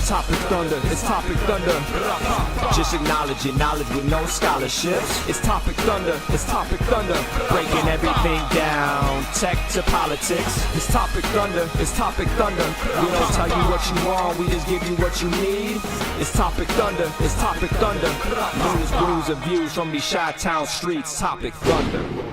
Topic Thunder, it's Topic Thunder. Just acknowledge it, knowledge with no scholarships. It's Topic Thunder, it's Topic Thunder. Breaking everything down, tech to politics. It's Topic Thunder, it's Topic Thunder. We don't tell you what you want, we just give you what you need. It's Topic Thunder, it's Topic Thunder. News, brews, and views from these Chi-Town streets. Topic Thunder.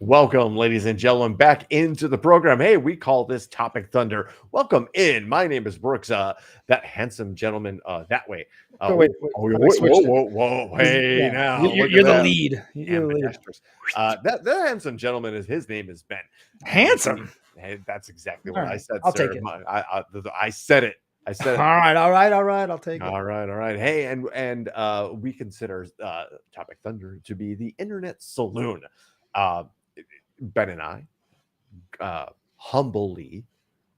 Welcome, ladies and gentlemen, back into the program. Hey, we call this Topic Thunder. Welcome in. My name is Brooks. That handsome gentleman that way. Wait. Whoa. Hey, yeah. now. You're the lead. You're the lead. That handsome gentleman, his name is Ben. Handsome? Hey, that's exactly what right. I said, I'll sir. take it. I said it. I said it. All right. I'll take it. All right. Hey, and we consider Topic Thunder to be the Internet Saloon. Ben and I humbly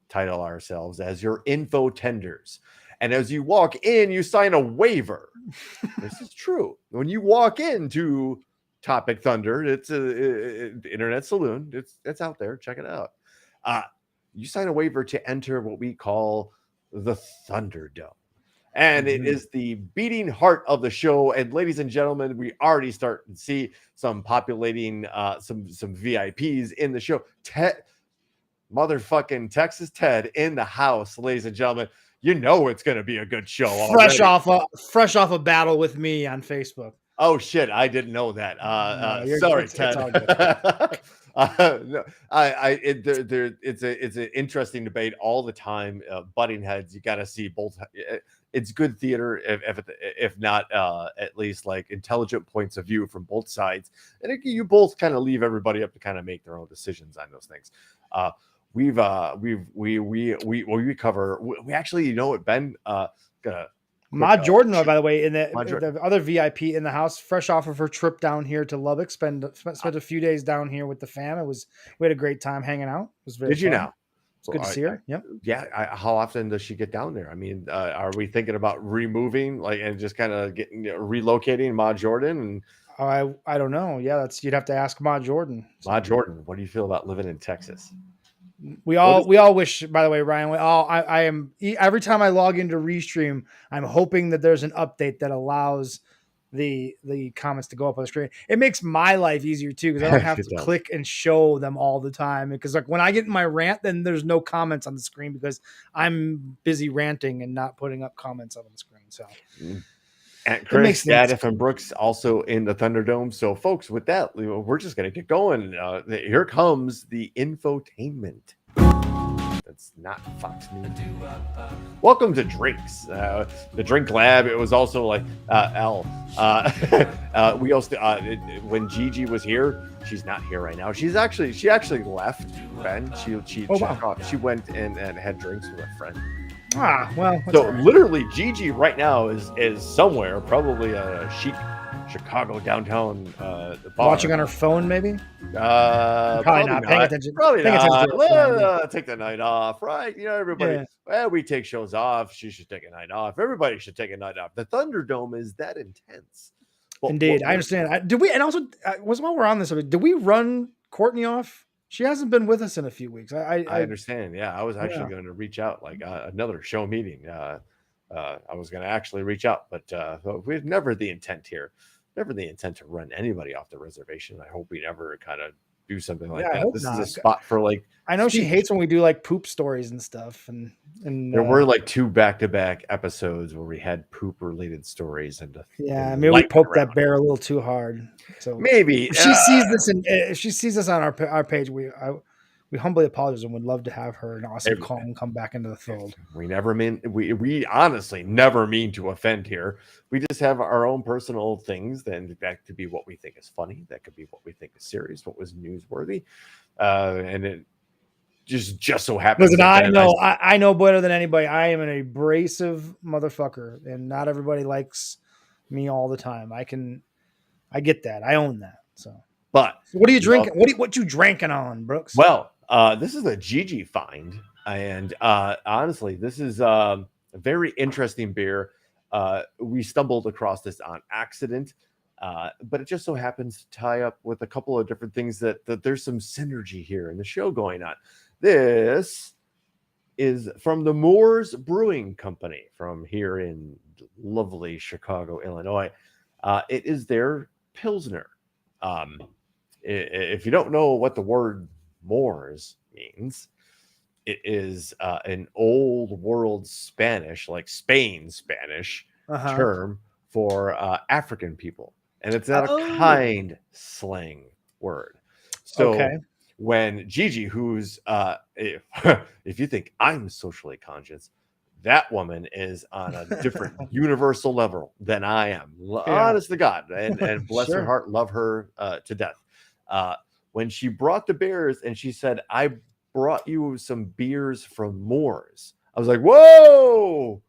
title ourselves as your info tenders. And as you walk in, you sign a waiver. This is true. When you walk into Topic Thunder, it's a Internet Saloon. It's out there. Check it out. You sign a waiver to enter what we call the Thunderdome. And it is the beating heart of the show. And ladies and gentlemen, we already start to see some populating, some VIPs in the show. Motherfucking Texas Ted in the house, ladies and gentlemen. You know it's going to be a good show. Fresh off a battle with me on Facebook. Oh shit! I didn't know that. Sorry, Ted. No, it's an interesting debate all the time. Butting heads. You got to see both. It's good theater, if not at least like intelligent points of view from both sides, and you both kind of leave everybody up to kind of make their own decisions on those things. We cover. We actually, you know what, Ben, Ma Jordan, by the way, in the other VIP in the house, fresh off of her trip down here to Lubbock, spent a few days down here with the fam. We had a great time hanging out. It was very Did you fun. know? It's good to see her. Yep. Yeah. How often does she get down there? I mean, are we thinking about removing and just kind of getting relocating Ma Jordan? And I don't know. Yeah, you'd have to ask Ma Jordan. Ma Jordan, what do you feel about living in Texas? We all wish, by the way, Ryan, I am every time I log into Restream, I'm hoping that there's an update that allows the comments to go up on the screen. It makes my life easier too, because I don't have to click and show them all the time. Because like when I get in my rant, then there's no comments on the screen because I'm busy ranting and not putting up comments up on the screen. So and Chris, Gadif, and Brooks also in the Thunderdome. So, folks, with that, we're just going to get going. Here comes the infotainment. That's not Fox News. Welcome to Drinks, the Drink Lab. It was also like L. We also when Gigi was here. She's not here right now. She actually left. Ben. She went and had drinks with a friend. Well. So literally, Gigi right now is somewhere, probably a chic Chicago downtown bar. Watching on her phone, maybe. Probably not paying attention. Probably paying not. Attention Take the night off, right? You know, everybody. Yeah. Well, we take shows off. She should take a night off. Everybody should take a night off. The Thunderdome is that intense. Indeed, I understand. Did we? And also, while we're on this, did we run Courtney off? She hasn't been with us in a few weeks. I understand. Yeah, I was actually going to reach out, like another show meeting. I was going to actually reach out, but we've never the intent here. Never the intent to run anybody off the reservation. I hope we never kind of do something like that. This is a spot for like. I know she hates when we do like poop stories and stuff, and there were like 2 back-to-back episodes where we had poop-related stories and maybe we poked that bear a little too hard. So maybe if she sees this if she sees this on our page, we humbly apologize and would love to have her an awesome call and come back into the fold. We honestly never mean to offend here. We just have our own personal things. Then that could be what we think is funny. That could be what we think is serious. What was newsworthy, and it just so happens. Listen, I know better than anybody. I am an abrasive motherfucker, and not everybody likes me all the time. I get that. I own that. So, but what are you drinking? What you drinking on, Brooks? Well, this is a Gigi find, and honestly, this is a very interesting beer. We stumbled across this on accident. But it just so happens to tie up with a couple of different things that there's some synergy here in the show going on. This is from the Moores Brewing Company from here in lovely Chicago, Illinois. It is their Pilsner. If you don't know what the word Moors means, it is an old world Spanish, like Spain Spanish term for African people. And it's not a kind slang word. So when Gigi, who's if you think I'm socially conscious, that woman is on a different universal level than I am. Honest to God, and bless her heart, love her to death. When she brought the beers and she said, "I brought you some beers from Moores," I was like, "Whoa!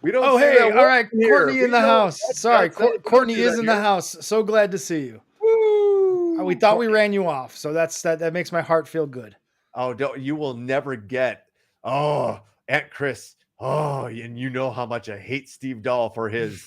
We don't." Oh, hey, all right, Courtney in the house. Sorry, Courtney is in the house. So glad to see you. Woo! We thought we ran you off, so that makes my heart feel good. Oh, you will never get. Oh, Aunt Chris. Oh, and you know how much I hate Steve Dahl for his.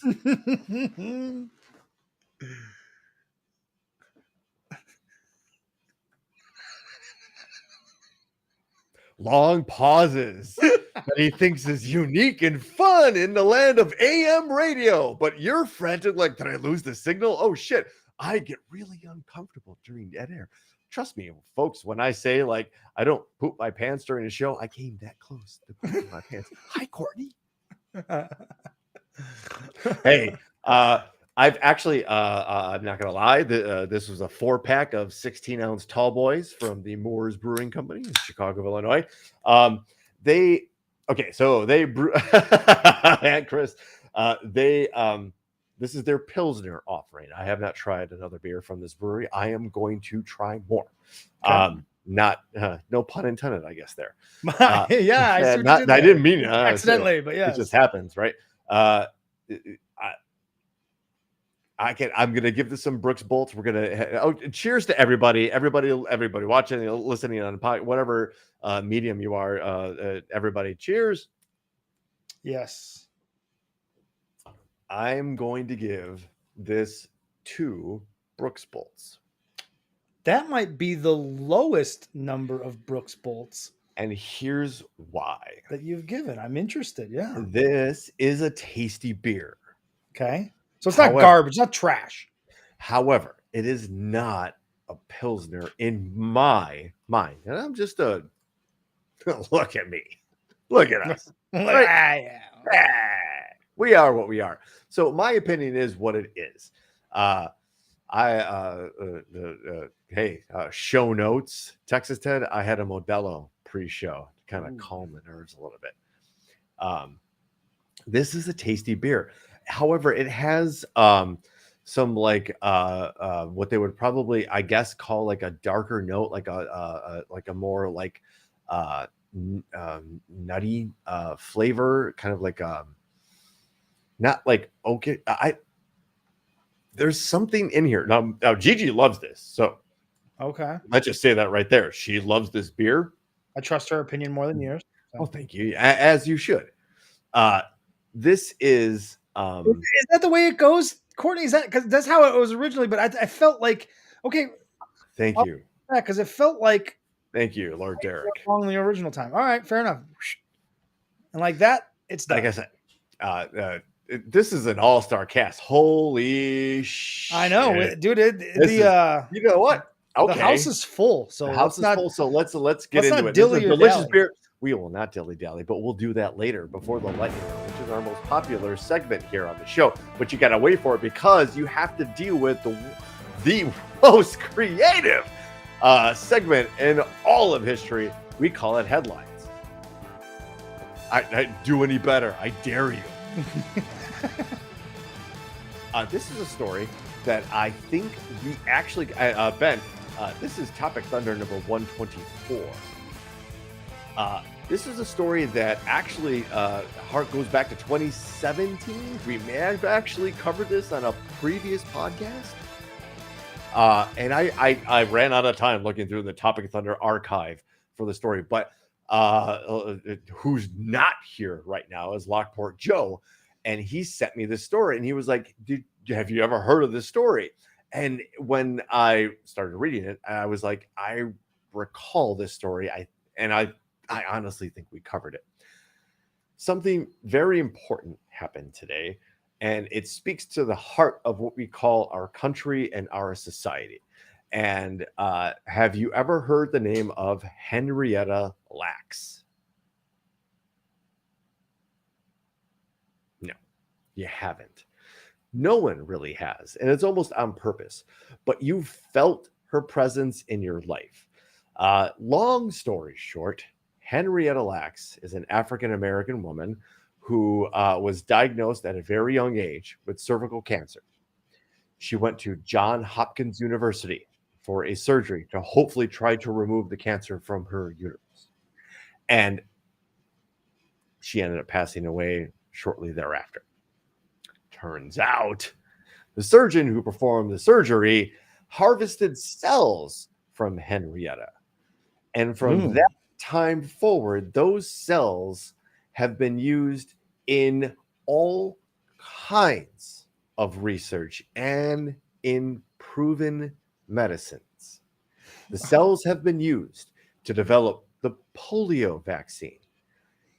Long pauses that he thinks is unique and fun in the land of AM radio. But you're frantic, like, did I lose the signal? Oh, shit. I get really uncomfortable during dead air. Trust me, folks, when I say, like, I don't poop my pants during a show, I came that close to pooping my pants. Hi, Courtney. Hey, I've actually, I'm not going to lie, this was a 4-pack of 16-ounce tall boys from the Moores Brewing Company in Chicago, Illinois. They brew, and Chris, this is their Pilsner offering. I have not tried another beer from this brewery. I am going to try more. Okay. No pun intended, I guess there. I didn't mean it accidentally, but yeah, it just happens, right? I'm gonna give this some Brooks Bolts. We're gonna cheers to everybody watching, listening on whatever medium you are. Everybody, cheers. Yes. I'm going to give this 2 Brooks Bolts. That might be the lowest number of Brooks Bolts. And here's why. That you've given. I'm interested. Yeah. This is a tasty beer. Okay. So it's not garbage, not trash. However, it is not a Pilsner in my mind. And I'm just a look at me. Look at us. Right? We are what we are. So my opinion is what it is. Show notes, Texas Ted. I had a Modelo pre-show to kind of calm the nerves a little bit. This is a tasty beer. However, it has some like what they would probably, I guess, call like a darker note, like a more like nutty flavor, kind of like not like okay. There's something in here now. Gigi loves this, so okay. Let's just say that right there. She loves this beer. I trust her opinion more than yours. So. Oh, thank you, as you should. This is. Is that the way it goes, Courtney? Is that because that's how it was originally? But I felt like okay. Thank you. Yeah, because it felt like. Thank you, Lord Derek. Along the original time. All right, fair enough. And like that, it's done. Like I said, this is an all-star cast. Holy shit! I know, dude. You know what? Okay, the house is full. So the house is full. So let's get into it. This is a delicious beer. We will not dilly-dally, but we'll do that later before the lightning round, which is our most popular segment here on the show. But you got to wait for it because you have to deal with the most creative segment in all of history. We call it headlines. I do any better. I dare you. This is a story that I think we actually, Ben, this is Topic Thunder number 124. This is a story that actually goes back to 2017. We may have actually covered this on a previous podcast. And I ran out of time looking through the Topic Thunder archive for the story. But who's not here right now is Lockport Joe. And he sent me this story. And he was like, did have you ever heard of this story? And when I started reading it, I was like, I recall this story. I honestly think we covered it. Something very important happened today, and it speaks to the heart of what we call our country and our society. And have you ever heard the name of Henrietta Lacks? No, you haven't. No one really has, and it's almost on purpose. But you felt her presence in your life. Long story short, Henrietta Lacks is an African-American woman who was diagnosed at a very young age with cervical cancer. She went to Johns Hopkins University for a surgery to hopefully try to remove the cancer from her uterus. And she ended up passing away shortly thereafter. Turns out the surgeon who performed the surgery harvested cells from Henrietta. And from that time forward, those cells have been used in all kinds of research and in proven medicines. The cells have been used to develop the polio vaccine,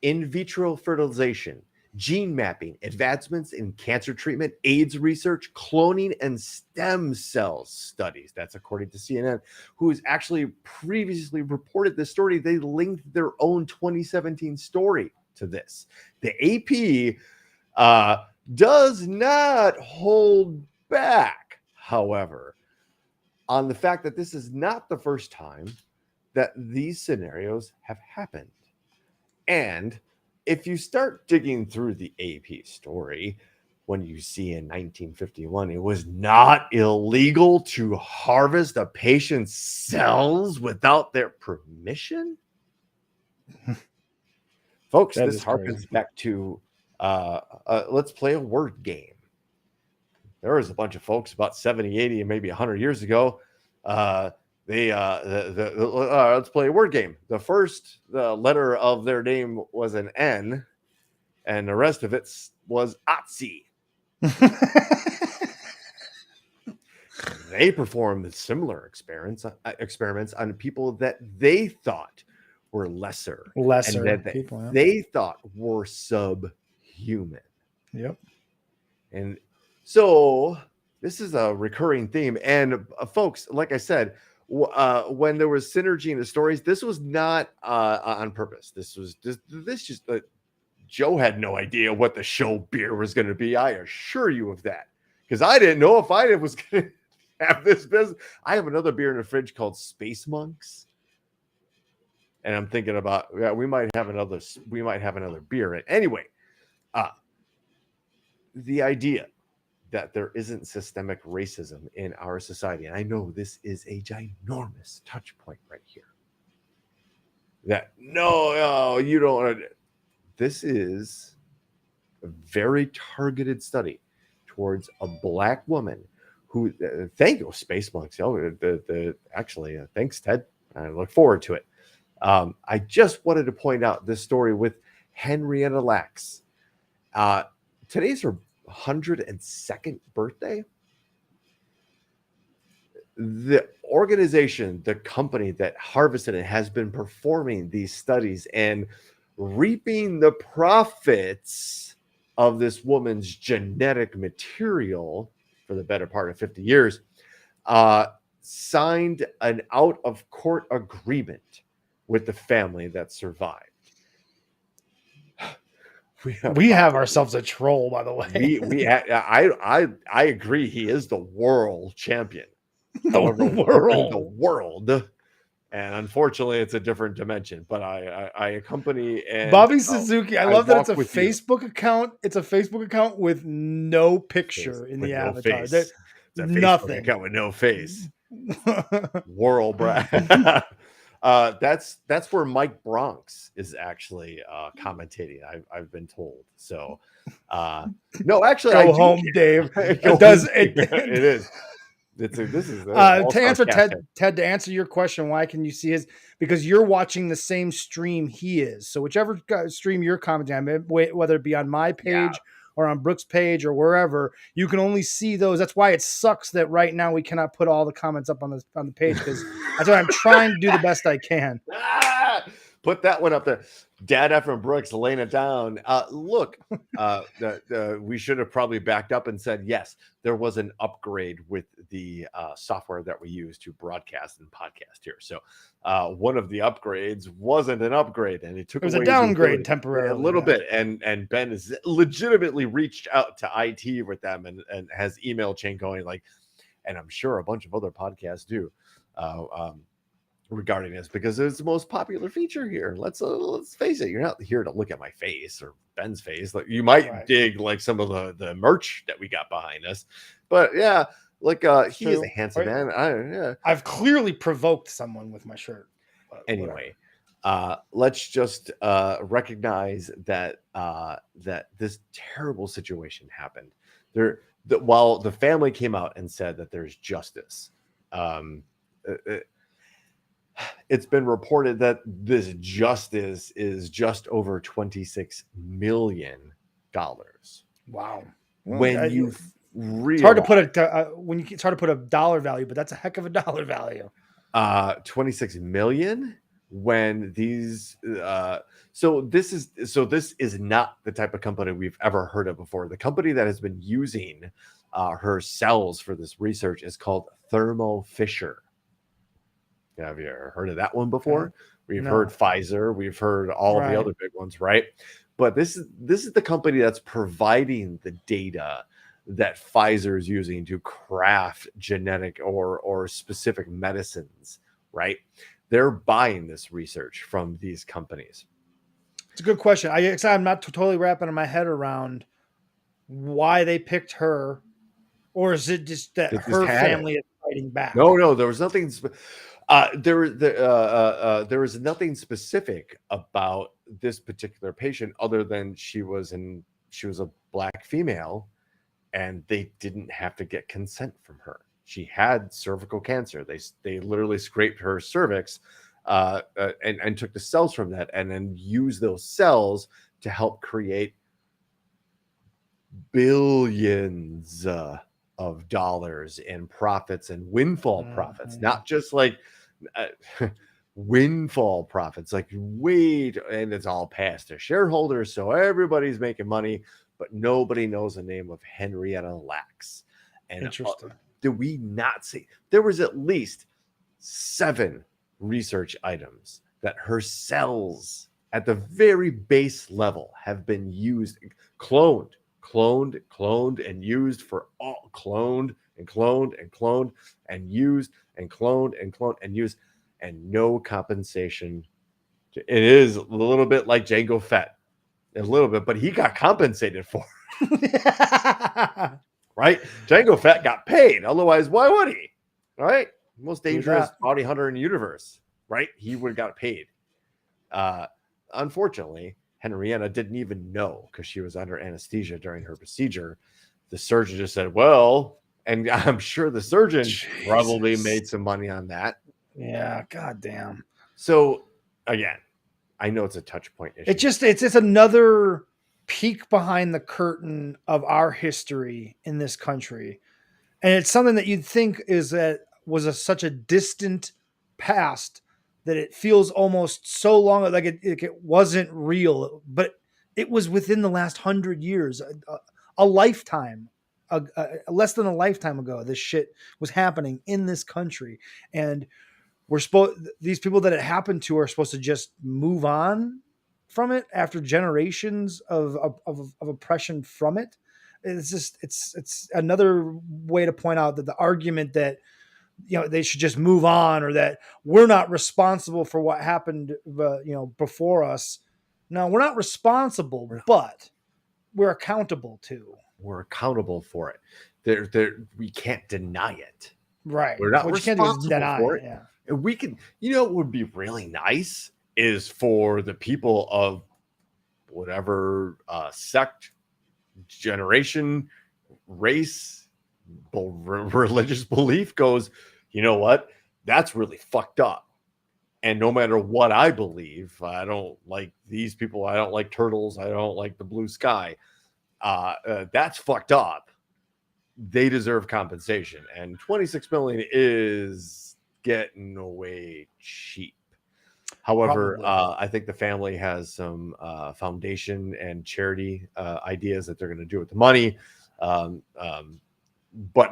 in vitro fertilization, gene mapping, advancements in cancer treatment, AIDS research, cloning, and stem cell studies. That's according to CNN, who has actually previously reported this story. They linked their own 2017 story to this. The AP does not hold back, however, on the fact that this is not the first time that these scenarios have happened. And if you start digging through the AP story, when you see in 1951, it was not illegal to harvest a patient's cells without their permission. Folks, That this is harkens crazy. back to let's play a word game. There was a bunch of folks about 70, 80, and maybe 100 years ago. Let's play a word game. The first letter of their name was an N, and the rest of it was Otzi. They performed similar experiments on people that they thought were lesser and that people. Yeah. they thought were subhuman. Yep. And so this is a recurring theme. And folks, like I said, when there was synergy in the stories, this was not on purpose. This just Joe had no idea what the show beer was going to be. I assure you of that, because I didn't know if I was going to have this business. I have another beer in the fridge called Space Monks, and I'm thinking about we might have another beer. And anyway, the idea that there isn't systemic racism in our society. And I know this is a ginormous touch point right here. That no, you don't. This is a very targeted study towards a Black woman who, thank you, Space Monks. Actually, thanks, Ted. I look forward to it. I just wanted to point out this story with Henrietta Lacks. Today's her 102nd birthday. The organization, the company that harvested it, has been performing these studies and reaping the profits of this woman's genetic material for the better part of 50 years, signed an out-of-court agreement with the family that survived. We have ourselves a troll, by the way. I agree. He is the world champion. The world. And unfortunately, it's a different dimension. But I accompany and Bobby Suzuki. I love that it's a walk with Facebook account. It's a Facebook account with no picture in the avatar. Face. It's a nothing. Facebook account with no face. World brand. That's where Mike Bronx is actually commentating. I've been told. So no, actually, Go home, Dave. It does. It is. This is to answer Ted. To answer your question, why can you see his? Because you're watching the same stream he is. So whichever stream you're commenting on, whether it be on my page or on Brooks' page or wherever, you can only see those. That's why it sucks that right now we cannot put all the comments up on the page, because that's why I'm trying to do the best I can. Put that one up there. Dad Ephraim Brooks laying it down. Look, we should have probably backed up and said, yes, there was an upgrade with the software that we use to broadcast and podcast here. So one of the upgrades wasn't an upgrade, and it was away a downgrade his temporarily. a little bit. And Ben has legitimately reached out to IT with them and has email chain going, like, and I'm sure a bunch of other podcasts do. Regarding this, because it's the most popular feature here. Let's face it, you're not here to look at my face or Ben's face. Like, you might dig like some of the merch that we got behind us, but yeah, like he is a handsome man. I've clearly provoked someone with my shirt. Anyway, let's just recognize that that this terrible situation happened. While the family came out and said that there's justice, it's been reported that this justice is just over $26 million. Wow! When it's hard to put it's hard to put a dollar value, but that's a heck of a dollar value. 26 million. When these, so this is not the type of company we've ever heard of before. The company that has been using her cells for this research is called Thermo Fisher. Have you ever heard of that one before? We've heard Pfizer, we've heard all the other big ones, right? But this is the company that's providing the data that Pfizer is using to craft genetic or specific medicines, right? They're buying this research from these companies. It's a good question. I'm not totally wrapping my head around why they picked her, or is it just that her family is fighting back? No, there was nothing. There was nothing specific about this particular patient other than she was a Black female, and they didn't have to get consent from her. She had cervical cancer. They literally scraped her cervix and took the cells from that, and then used those cells to help create billions of dollars in profits and windfall profits, not just like windfall profits, like and it's all passed to shareholders, so everybody's making money, but nobody knows the name of Henrietta Lacks. And interesting. Did we not see there was at least 7 research items that her cells at the very base level have been used, cloned and used for all, cloned and used and cloned and used, and no compensation. It is a little bit like Jango Fett, a little bit, but he got compensated for it. Right? Jango Fett got paid. Otherwise, why would he? Right? Most dangerous bounty hunter in the universe. Right? He would have got paid. Unfortunately, Henrietta didn't even know because she was under anesthesia during her procedure. The surgeon just said, well, and I'm sure the surgeon probably made some money on that. Yeah, goddamn. So again, I know it's a touch point issue. It's another peek behind the curtain of our history in this country. And it's something that you'd think was such a distant past that it feels almost so long, like it wasn't real, but it was within the last 100 years, a lifetime, less than a lifetime ago. This shit was happening in this country, and these people that it happened to are supposed to just move on from it after generations of oppression from it. It's another way to point out that the argument that they should just move on, or that we're not responsible for what happened, before us. No, we're not responsible, but we're accountable too. We're accountable for it. We can't deny it. Right. We're not responsible for it. Yeah. And we can, what would be really nice is for the people of whatever sect, generation, race, religious belief goes, you know what? That's really fucked up. And no matter what I believe, I don't like these people. I don't like turtles. I don't like the blue sky. that's fucked up. They deserve compensation, and 26 million is getting away cheap. However, I think the family has some foundation and charity ideas that they're going to do with the money. But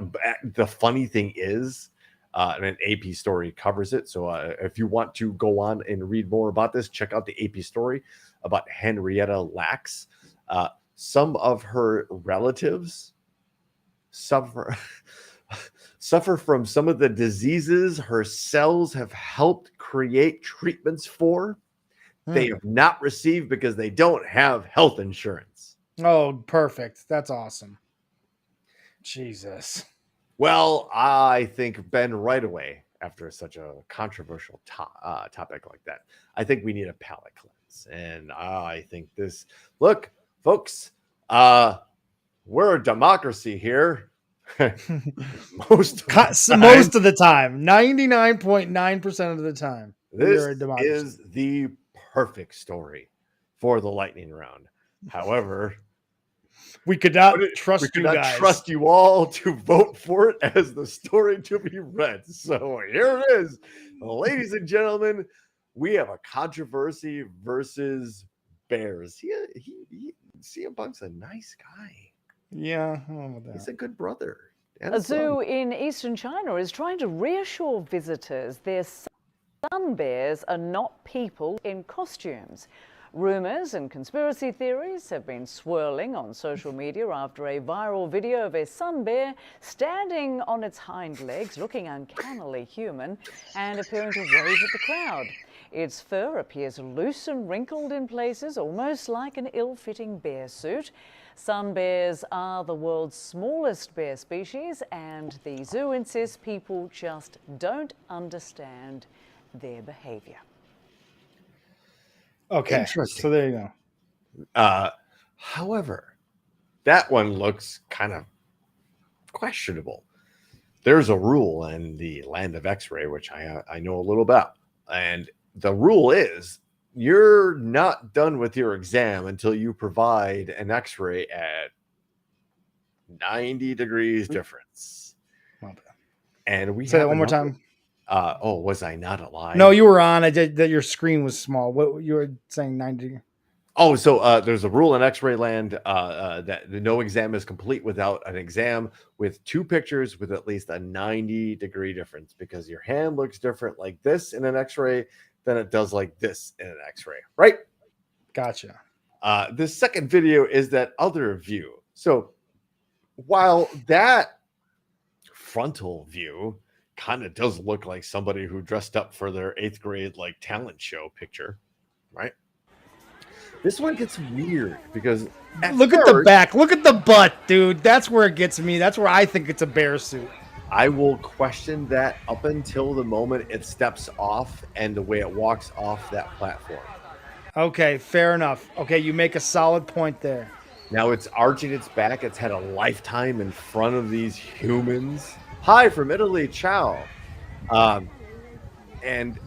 the funny thing is, and an AP story covers it. So if you want to go on and read more about this, check out the AP story about Henrietta Lacks. Some of her relatives suffer from some of the diseases her cells have helped create treatments for. They have not received because they don't have health insurance. Oh, perfect. That's awesome. Jesus. Well, I think, Ben, right away, after such a controversial topic like that, I think we need a palate cleanse. And I think this, look, folks, we're a democracy here. most of the time, 99.9% of the time, this is the perfect story for the lightning round. However, we could not trust you guys. Trust you all to vote for it as the story to be read. So here it is, ladies and gentlemen. We have a controversy versus Bears. CM Punk's a nice guy. Yeah, he's a good brother. A zoo in eastern China is trying to reassure visitors their sun bears are not people in costumes. Rumors and conspiracy theories have been swirling on social media after a viral video of a sun bear standing on its hind legs, looking uncannily human and appearing to wave at the crowd. Its fur appears loose and wrinkled in places, almost like an ill-fitting bear suit. Sun bears are the world's smallest bear species, and the zoo insists people just don't understand their behavior. Okay, so there you go. However, that one looks kind of questionable. There's a rule in the land of X-ray, which I know a little about, and the rule is you're not done with your exam until you provide an X-ray at 90 degrees difference. And we say that one more time. Was I not alive? No, you were on. I did that. Your screen was small. What you were saying? 90. Oh, so there's a rule in X-ray land that no exam is complete without an exam with two pictures with at least a 90-degree difference, because your hand looks different like this in an X-ray than it does like this in an X-ray, right? Gotcha. The second video is that other view. So while that frontal view kind of does look like somebody who dressed up for their 8th grade like talent show picture, right? This one gets weird because look at the back, look at the butt, dude. That's where it gets me. That's where I think it's a bear suit. I will question that up until the moment it steps off and the way it walks off that platform. Okay, fair enough. Okay, you make a solid point there. Now it's arching its back. It's had a lifetime in front of these humans. Hi from Italy, ciao. And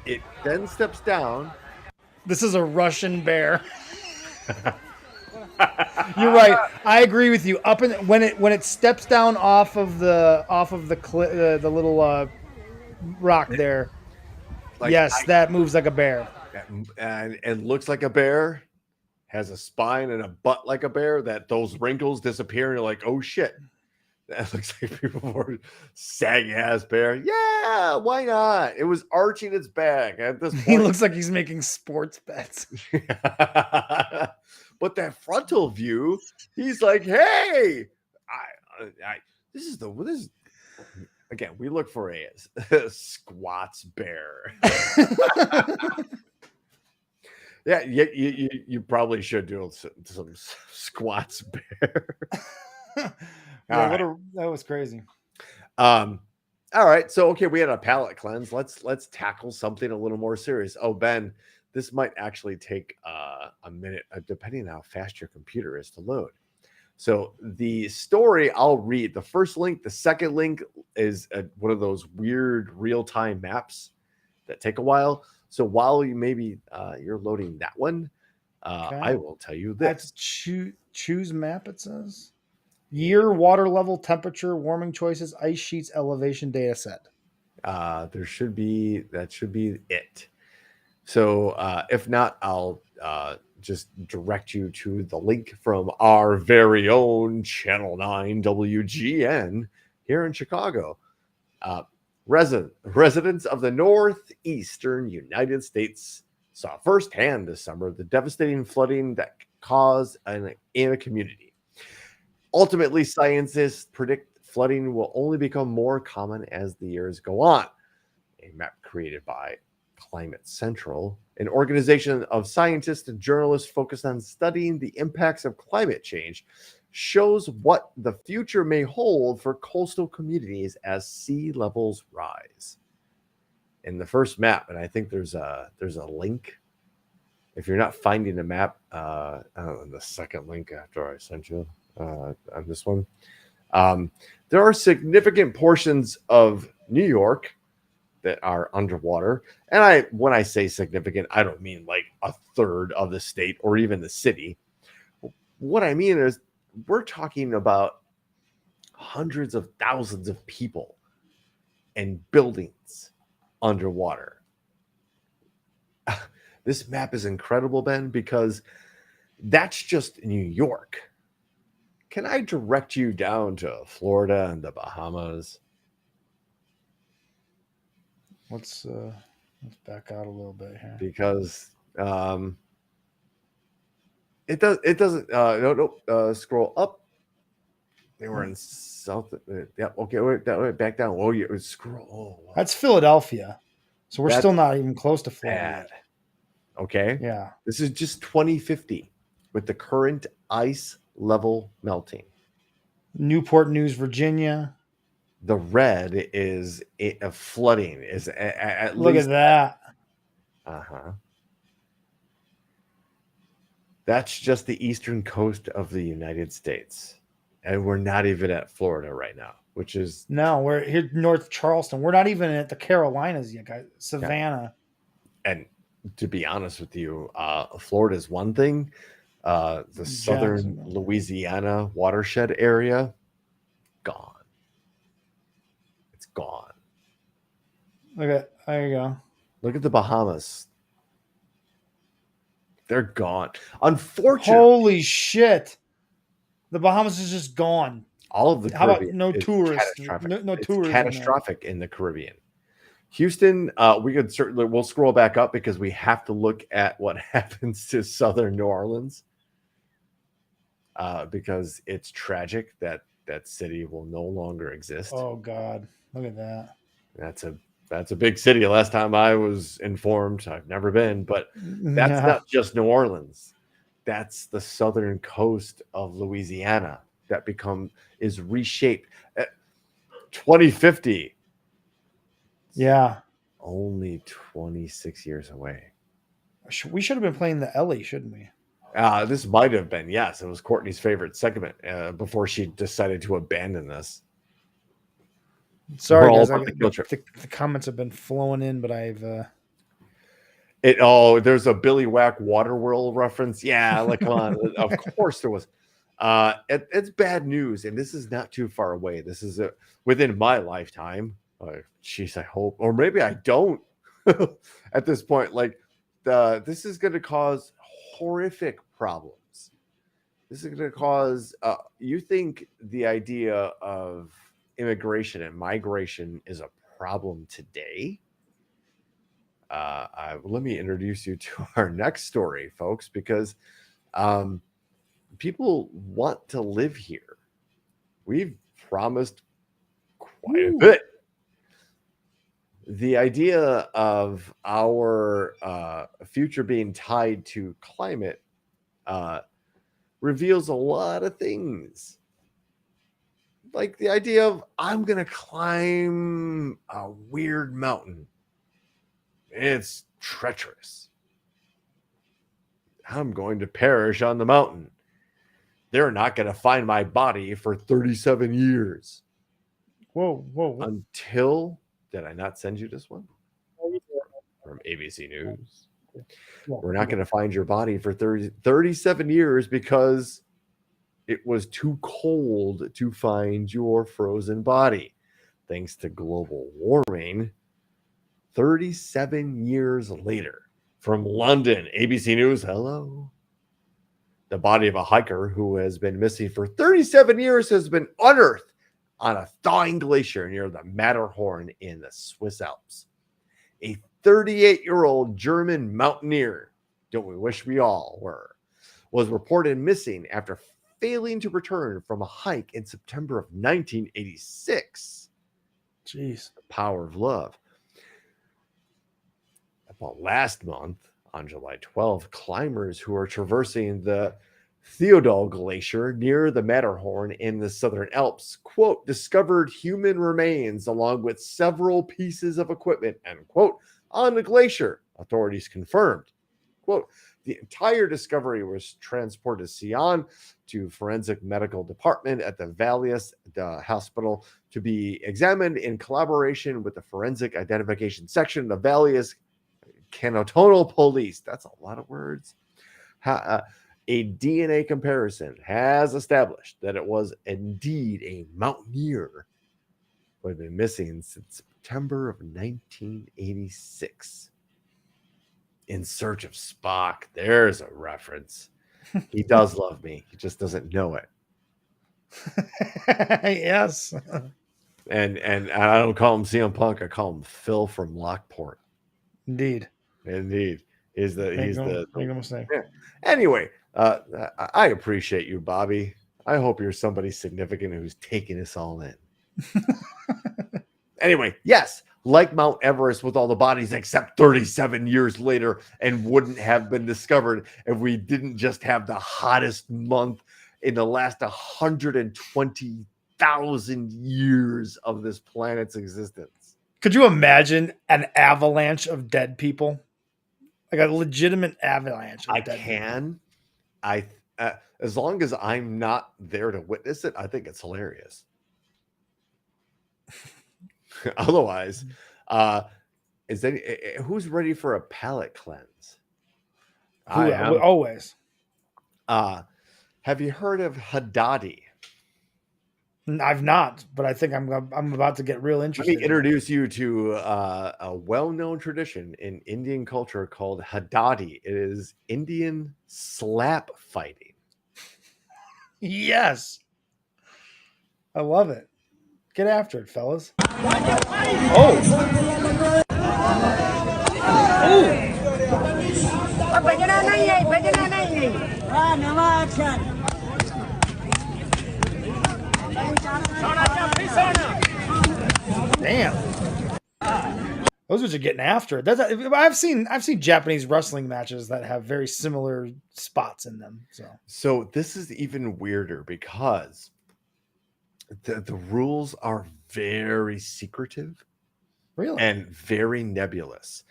it then steps down. This is a Russian bear. You're right. I agree with you. When it steps down off of the little rock there. That moves like a bear. And looks like a bear. Has a spine and a butt like a bear. That those wrinkles disappear. And you're like, oh shit. That looks like people were saggy ass bear. Yeah, why not? It was arching its back at this point. He looks like he's making sports bets. But that frontal view, he's like, hey, this is again, we look for a squats bear. Yeah, you probably should do some squats bear. That was crazy. All right, so okay, we had a palate cleanse. Let's tackle something a little more serious. Oh, Ben, this might actually take a minute, depending on how fast your computer is to load. So the story I'll read. The first link, the second link is one of those weird real-time maps that take a while. So while you you're loading that one, okay. I will tell you this. choose map, it says. Year, water level, temperature, warming choices, ice sheets, elevation data set. That should be it. So if not, I'll just direct you to the link from our very own Channel 9 WGN here in Chicago. Residents of the northeastern United States saw firsthand this summer the devastating flooding that caused in a community. Ultimately, scientists predict flooding will only become more common as the years go on. A map created by Climate Central, an organization of scientists and journalists focused on studying the impacts of climate change, shows what the future may hold for coastal communities as sea levels rise. In the first map, and I think there's a link. If you're not finding the map, the second link after I sent you on this one, there are significant portions of New York that are underwater. And when I say significant, I don't mean like a third of the state or even the city. What I mean is we're talking about hundreds of thousands of people and buildings underwater. This map is incredible, Ben, because that's just New York. Can I direct you down to Florida and the Bahamas? Let's back out a little bit here. Because it doesn't scroll up. They were in South. Yeah, okay, wait, back down. Oh, yeah, scroll. Oh, wow. That's Philadelphia. So we're That's still not even close to Florida. Bad. Okay. Yeah. This is just 2050 with the current ice level melting. Newport News, Virginia. The red is flooding. Is at Look least at that. That's just the eastern coast of the United States. And we're not even at Florida right now, which is... No, we're here north Charleston. We're not even at the Carolinas yet, guys. Savannah. Yeah. And to be honest with you, Florida is one thing. The southern Louisiana watershed area, gone. It's gone. Okay, there you go. Look at the Bahamas. They're gone. Unfortunately. Holy shit. The Bahamas is just gone. All of the Caribbean. How about no tourists? No tourists. Catastrophic in the Caribbean. Houston, we'll scroll back up because we have to look at what happens to southern New Orleans. Because it's tragic that city will no longer exist. Oh God. Look at that. That's a big city. Last time I was informed, I've never been, but that's not just New Orleans. That's the southern coast of Louisiana that is reshaped. 2050. Yeah. Only 26 years away. We should have been playing the Ellie, shouldn't we? This might have been, yes. It was Courtney's favorite segment before she decided to abandon this. Sorry, guys. The comments have been flowing in, but I've... there's a Billy Whack Waterworld reference. Yeah, like, come on. Of course there was. It's bad news, and this is not too far away. This is within my lifetime. Jeez, I hope. Or maybe I don't at this point. Like, this is going to cause horrific problems. This is going to cause... you think the idea of immigration and migration is a problem today? Let me introduce you to our next story, folks, because people want to live here. We've promised quite a bit. The idea of our future being tied to climate reveals a lot of things. Like the idea of, I'm going to climb a weird mountain. It's treacherous. I'm going to perish on the mountain. They're not going to find my body for 37 years. Whoa. Until, did I not send you this one? From ABC News. We're not going to find your body for 37 years because it was too cold to find your frozen body. Thanks to global warming, 37 years later, from London, ABC News, hello. The body of a hiker who has been missing for 37 years has been unearthed on a thawing glacier near the Matterhorn in the Swiss Alps. A 38-year-old German mountaineer, don't we wish we all were, was reported missing after failing to return from a hike in September of 1986. Jeez. The power of love. About last month, on July 12th, climbers who are traversing the Theodol Glacier near the Matterhorn in the Southern Alps, quote, discovered human remains along with several pieces of equipment, end quote, on the glacier. Authorities confirmed. Quote, the entire discovery was transported to Sion to forensic medical department at the Valles Hospital to be examined in collaboration with the forensic identification section of Valles Cantonal Police. That's a lot of words. A DNA comparison has established that it was indeed a mountaineer who had been missing since September of 1986. In Search of Spock. There's a reference. He does love me. He just doesn't know it. Yes. And I don't call him CM Punk. I call him Phil from Lockport. Indeed. He's the Make no mistake. yeah. Anyway, I appreciate you, Bobby. I hope you're somebody significant who's taking us all in. Anyway, yes, like Mount Everest with all the bodies, except 37 years later, and wouldn't have been discovered if we didn't just have the hottest month in the last 120,000 years of this planet's existence. Could you imagine an avalanche of dead people? Like a legitimate avalanche of dead people. As long as I'm not there to witness it, I think it's hilarious. Otherwise, who's ready for a palate cleanse? I am. Always. Have you heard of Haddadi? I've not, but I think I'm about to get real Let interested. me introduce you to a well-known tradition in Indian culture called Haddadi. It is Indian slap fighting. Yes. I love it. Get after it, fellas. Damn. Those are getting after it. I've seen Japanese wrestling matches that have very similar spots in them. So this is even weirder because the rules are very secretive, Really? and very nebulous.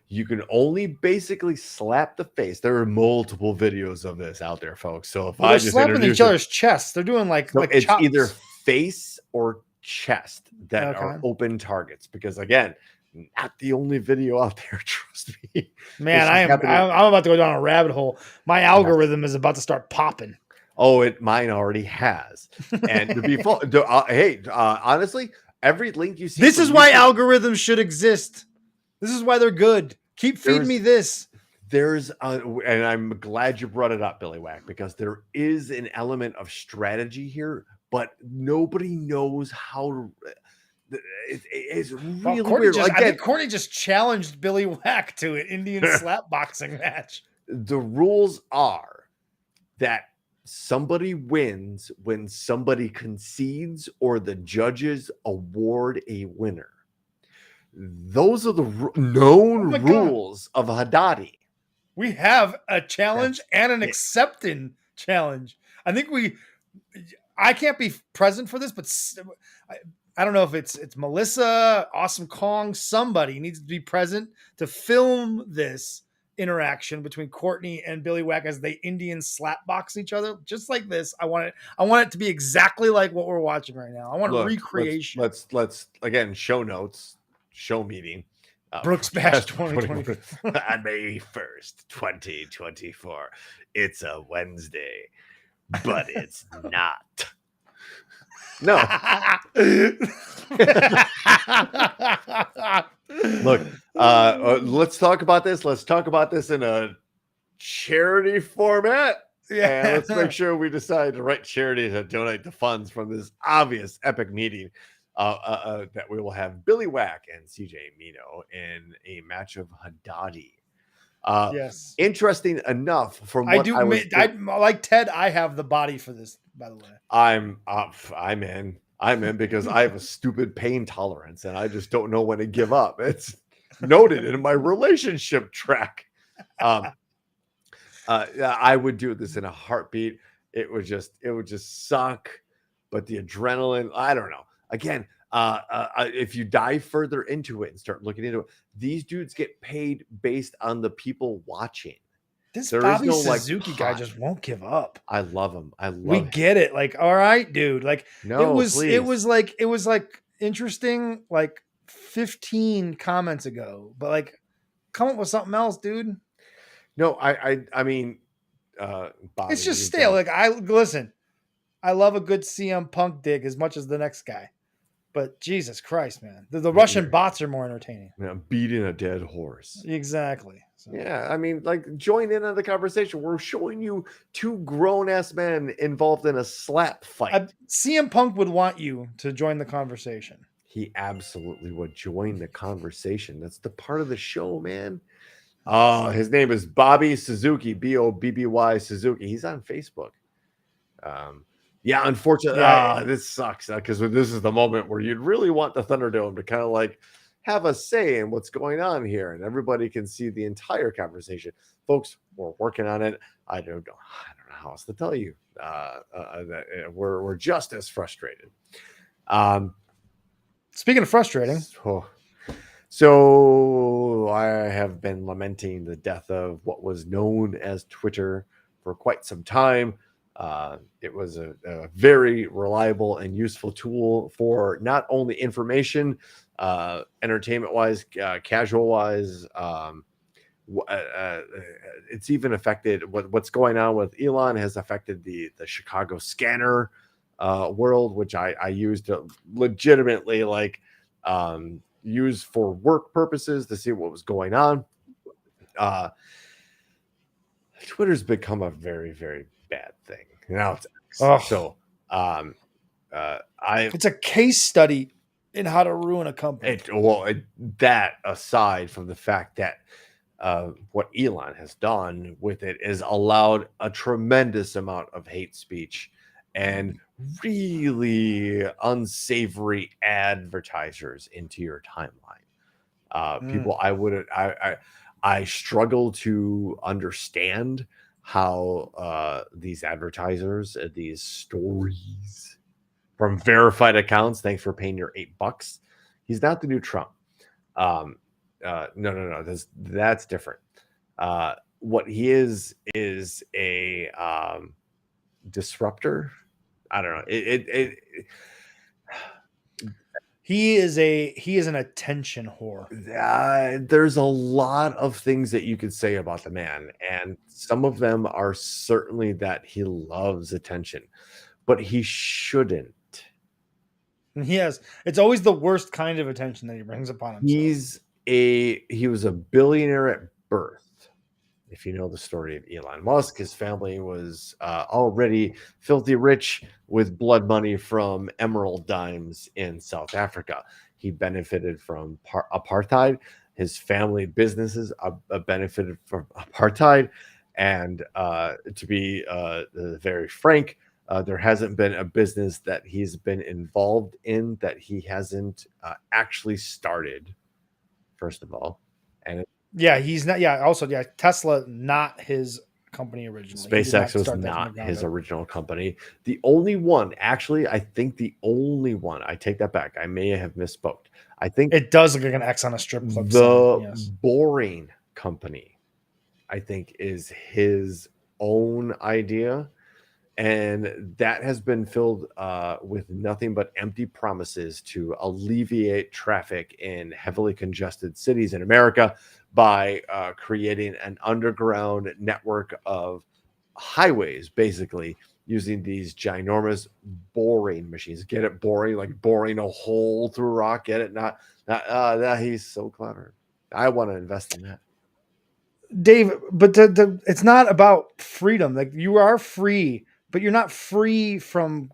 You can only basically slap the face. There are multiple videos of this out there, folks. So if they're slapping each other's chests. They're doing like it's chops. either face or chest that are open targets. Because again, not the only video out there. Trust me, man. I'm about to go down a rabbit hole. My algorithm is about to start popping. Oh, mine already has. And to be full, honestly, every link you see. This is why algorithms should exist. This is why they're good. Keep feeding me this. And I'm glad you brought it up, Billy Whack, because there is an element of strategy here, but nobody knows how to. It's really weird. I think Courtney just challenged Billy Whack to an Indian slap boxing match. The rules are that somebody wins when somebody concedes or the judges award a winner. Those are the known rules of Haddadi. We have a challenge and an accepting challenge. I think I can't be present for this, but I don't know if it's Melissa, Awesome Kong, somebody needs to be present to film this interaction between Courtney and Billy Whack as they Indian slap box each other, just like this. I want it to be exactly like what we're watching right now. I want recreation. Let's again, show notes. Show meeting. Brooks Bash 2024. On May 1st, 2024. It's a Wednesday. but it's not. No. Look, let's talk about this. Let's talk about this in a charity format. And let's make sure we decide the right charity to donate the funds from this obvious epic meeting that we will have Billy Whack and CJ Mino in a match of Haddadi. Yes. Interesting enough from what I like Ted. I have the body for this, by the way. I'm in. I'm in because I have a stupid pain tolerance and I just don't know when to give up. It's noted in my relationship track. I would do this in a heartbeat. It would just suck, but the adrenaline, I don't know. Again, if you dive further into it and start looking into it, these dudes get paid based on the people watching. This Bobby Suzuki guy just won't give up. I love him. We get it. Like, all right, dude. Like, no, it was like interesting like 15 comments ago, but like, come up with something else, dude. No, I mean, Bobby, it's just stale. Like, listen, I love a good CM Punk dig as much as the next guy, but Jesus Christ, man, the Russian bots are more entertaining. Yeah, beating a dead horse. Exactly. So. Yeah, I mean, like, join in on the conversation. We're showing you two grown-ass men involved in a slap fight. CM Punk would want you to join the conversation. He absolutely would join the conversation. That's the part of the show, man. Oh, his name is Bobby Suzuki, Bobby Suzuki. He's on Facebook. Yeah, unfortunately, this sucks because this is the moment where you'd really want the Thunderdome to kind of like have a say in what's going on here, and everybody can see the entire conversation. Folks, we're working on it. I don't know how else to tell you. That we're just as frustrated. Speaking of frustrating. So I have been lamenting the death of what was known as Twitter for quite some time. It was a very reliable and useful tool for not only information, entertainment-wise, casual-wise. It's even affected what's going on with Elon has affected the Chicago scanner world, which I use to legitimately use for work purposes to see what was going on. Twitter's become a very, very bad thing. Now it's it's a case study in how to ruin a company. That aside from the fact that what Elon has done with it is allowed a tremendous amount of hate speech and really unsavory advertisers into your timeline. People, I struggle to understand how these advertisers, these stories from verified accounts. Thanks for paying your $8. He's not the new Trump. No. That's different. What he is a disruptor. I don't know. He is an attention whore. There's a lot of things that you could say about the man, and some of them are certainly that he loves attention, but he shouldn't. Yes, it's always the worst kind of attention that he brings upon himself. He was a billionaire at birth. If you know the story of Elon Musk, his family was already filthy rich with blood money from emerald dimes in South Africa. He benefited from apartheid. His family businesses benefited from apartheid. And to be very frank, there hasn't been a business that he's been involved in that he hasn't actually started, first of all. And he's not. Also, Tesla, not his company originally. SpaceX was not his original company. The only one, actually, I think the only one, I take that back. I may have misspoke. I think it does look like an X on a strip club. The Boring Company, I think, is his own idea. And that has been filled with nothing but empty promises to alleviate traffic in heavily congested cities in America by creating an underground network of highways, basically using these ginormous boring machines. Get it? Boring, like boring a hole through rock. Get it? Not. He's so clever. I want to invest in that. Dave, but it's not about freedom. Like, you are free, but you're not free from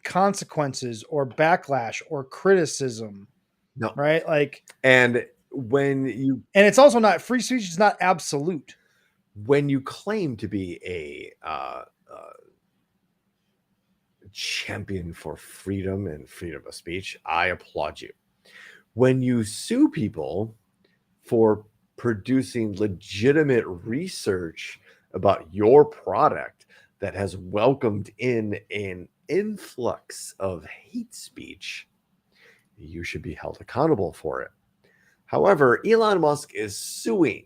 consequences or backlash or criticism, No. right? Like, And and it's also not, free speech is not absolute. when you claim to be a champion for freedom and freedom of speech, I applaud you. When you sue people for producing legitimate research about your product that has welcomed in an influx of hate speech, you should be held accountable for it. However, Elon Musk is suing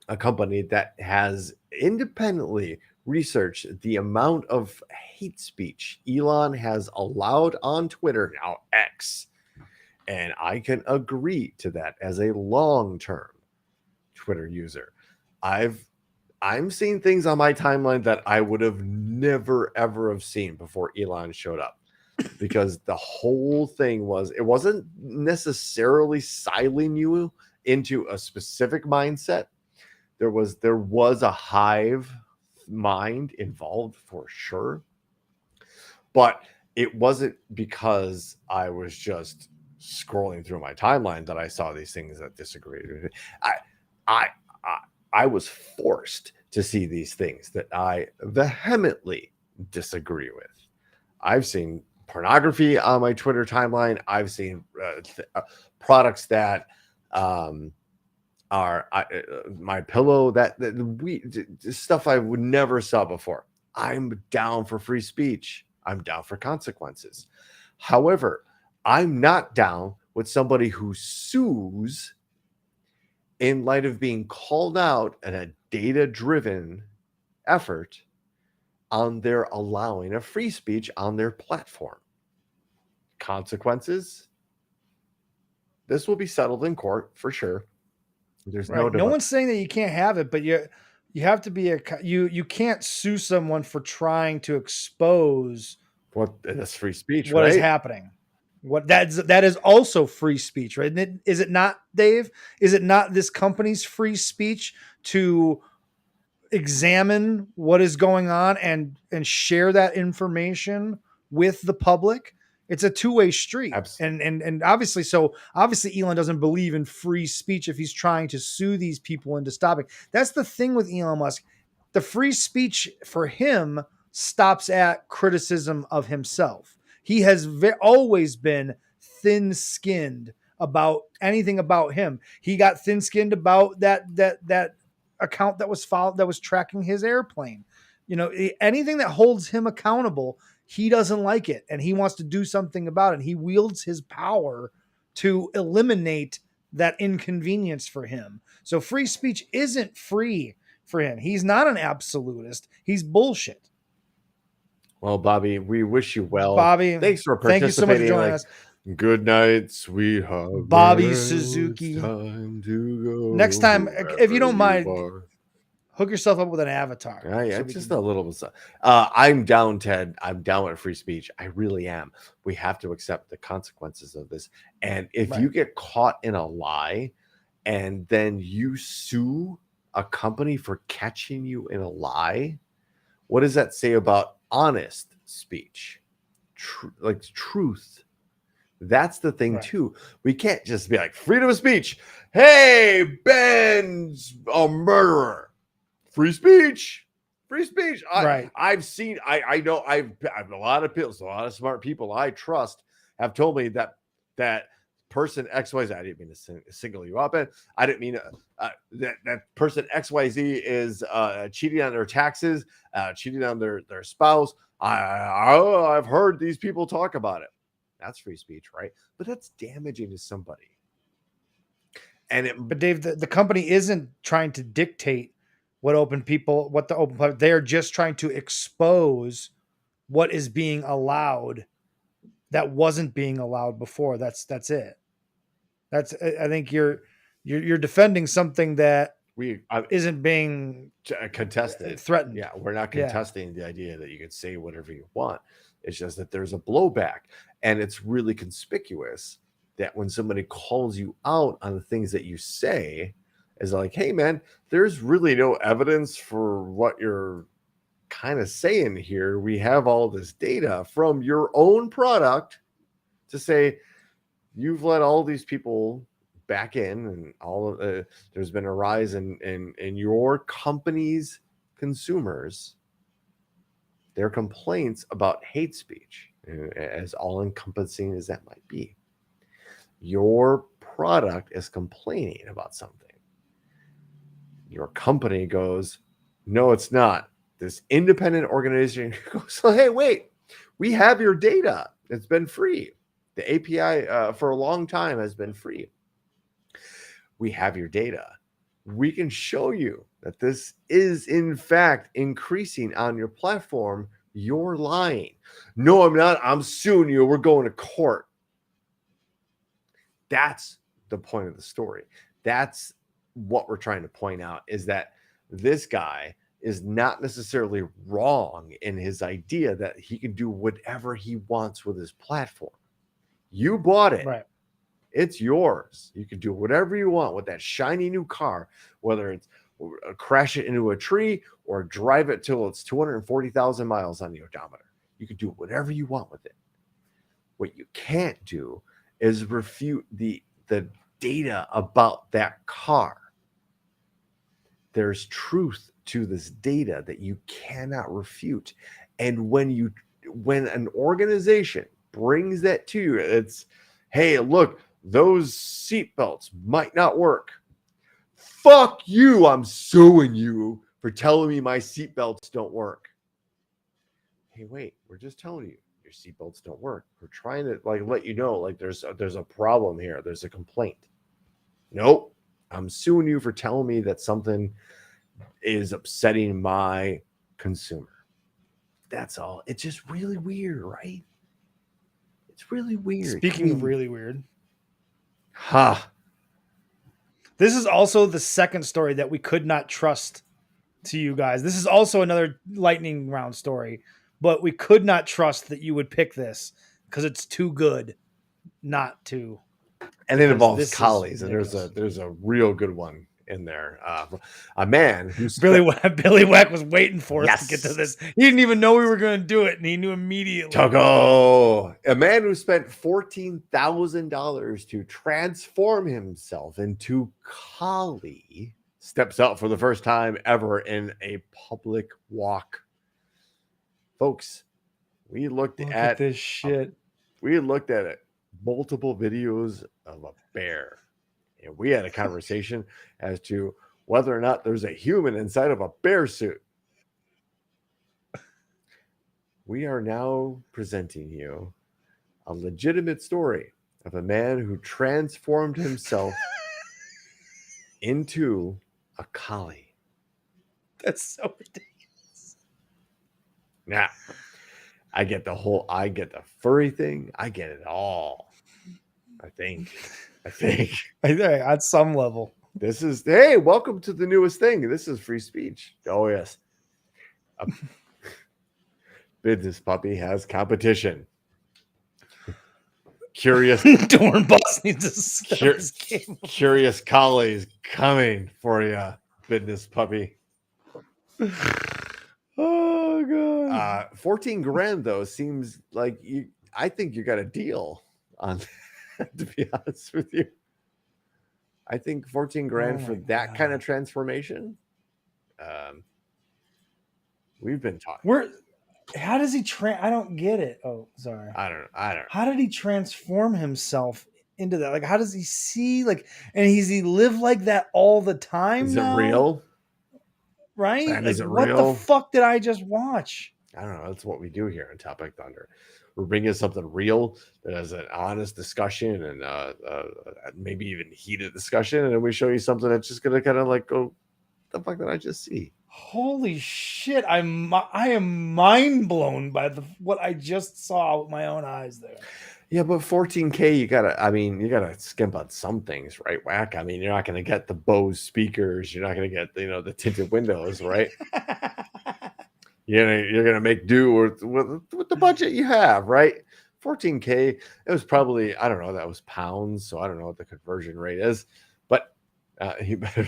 a company that has independently researched the amount of hate speech Elon has allowed on Twitter, now X. And I can agree to that as a long-term Twitter user. I'm seeing things on my timeline that I would have never ever have seen before Elon showed up. Because the whole thing it wasn't necessarily siling you into a specific mindset. There was a hive mind involved for sure, but it wasn't because I was just scrolling through my timeline that I saw these things that disagreed with me. I was forced to see these things that I vehemently disagree with. I've seen pornography on my Twitter timeline. I've seen products that are my pillow, that stuff I would never saw before. I'm down for free speech. I'm down for consequences. However, I'm not down with somebody who sues in light of being called out in a data-driven effort on their allowing of free speech on their platform. Consequences, this will be settled in court for sure. There's Right. No one's saying that you can't have it, but you have to be you can't sue someone for trying to expose what is free speech, what right? is happening. That is also free speech, right? Is it not, Dave? Is it not this company's free speech to examine what is going on and share that information with the public? It's a two-way street. And obviously Elon doesn't believe in free speech if he's trying to sue these people into stopping. That's the thing with Elon Musk. The free speech for him stops at criticism of himself. He has always been thin-skinned about anything about him. He got thin-skinned about that account that was tracking his airplane. Anything that holds him accountable, he doesn't like it, and he wants to do something about it. He wields his power to eliminate that inconvenience for him. So free speech isn't free for him. He's not an absolutist. He's bullshit. Well, Bobby, we wish you well. Bobby, thanks for thank you so much for joining us. Good night, sweetheart. Bobby Suzuki. Time to go. Next time, if you don't mind, hook yourself up with an avatar. Yeah, just a little bit. I'm down, Ted. I'm down with free speech. I really am. We have to accept the consequences of this. And if you get caught in a lie and then you sue a company for catching you in a lie, what does that say about honest speech? Like truth. That's the thing too. We can't just be like, freedom of speech. Hey, Ben's a murderer. Free speech. I've seen, I know I've a lot of people, a lot of smart people I trust have told me that person XYZ, I didn't mean to single you up, and I didn't mean that person XYZ is cheating on their taxes, cheating on their spouse. I've heard these people talk about it. That's free speech, right? But that's damaging to somebody. But Dave, the company isn't trying to dictate they're just trying to expose what is being allowed that wasn't being allowed before. That's it. I think you're defending something that isn't being contested, threatened. Yeah, we're not Yeah. contesting the idea that you can say whatever you want. It's just that there's a blowback, and it's really conspicuous that when somebody calls you out on the things that you say, is like, hey man, there's really no evidence for what you're kind of saying here. We have all this data from your own product to say you've let all these people back in, and all of there's been a rise in your company's consumers, their complaints about hate speech, as all encompassing as that might be. Your product is complaining about something. Your company goes, no, it's not. This independent organization goes, oh, hey, wait, we have your data. It's been free. The API for a long time has been free. We have your data. We can show you that this is in fact increasing on your platform. You're lying. No, I'm not. I'm suing you. We're going to court. That's the point of the story. That's what we're trying to point out, is that this guy is not necessarily wrong in his idea that he can do whatever he wants with his platform. You bought it. Right. It's yours. You can do whatever you want with that shiny new car, whether it's crash it into a tree or drive it till it's 240,000 miles on the odometer. You can do whatever you want with it. What you can't do is refute the data about that car. There's truth to this data that you cannot refute. And when an organization brings that to you, it's, hey, look, those seatbelts might not work. Fuck you. I'm suing you for telling me my seatbelts don't work. Hey, wait, we're just telling you your seatbelts don't work. We're trying to let you know, there's a problem here. There's a complaint. Nope. I'm suing you for telling me that something is upsetting my consumer. That's all. It's just really weird, right? It's really weird. Speaking of really weird. This is also the second story that we could not trust to you guys. This is also another lightning round story, but we could not trust that you would pick this because it's too good not to. And it involves collies, and there's a real good one in there. A man who's Billy Weck was waiting for us to get to this. He didn't even know we were going to do it, and he knew immediately. To go. A man who spent $14,000 to transform himself into collie steps out for the first time ever in a public walk. Folks, we looked at this shit. We looked at it. Multiple videos of a bear, and we had a conversation as to whether or not there's a human inside of a bear suit. We are now presenting you a legitimate story of a man who transformed himself into a collie. That's so ridiculous. Now, I get the furry thing. I get it all. I think at some level. This is, hey, welcome to the newest thing. This is free speech. Oh, yes. A business puppy has competition. Curious Dornbus needs to curious collies coming for you, business puppy. Oh god. 14 grand though seems like I think you got a deal on that, to be honest with you. I think 14 grand for that kind of transformation. We've been talking. How does he I don't get it. Oh, sorry. I don't know. How did he transform himself into that? Like, how does he see? Like, and he live like that all the time? Is now? It real? Right? And is it what real? The fuck did I just watch? I don't know. That's what we do here on Topic Thunder. We're bringing something real that has an honest discussion and maybe even heated discussion, and then we show you something that's just gonna kind of like go, the fuck did I just see? Holy shit! I am mind blown by what I just saw with my own eyes there. Yeah, but 14K, you gotta skimp on some things, right? Whack. I mean, you're not gonna get the Bose speakers. You're not gonna get, the tinted windows, right? You're gonna make do with the budget you have, right? 14K. It was probably, I don't know, that was pounds, so I don't know what the conversion rate is, but you better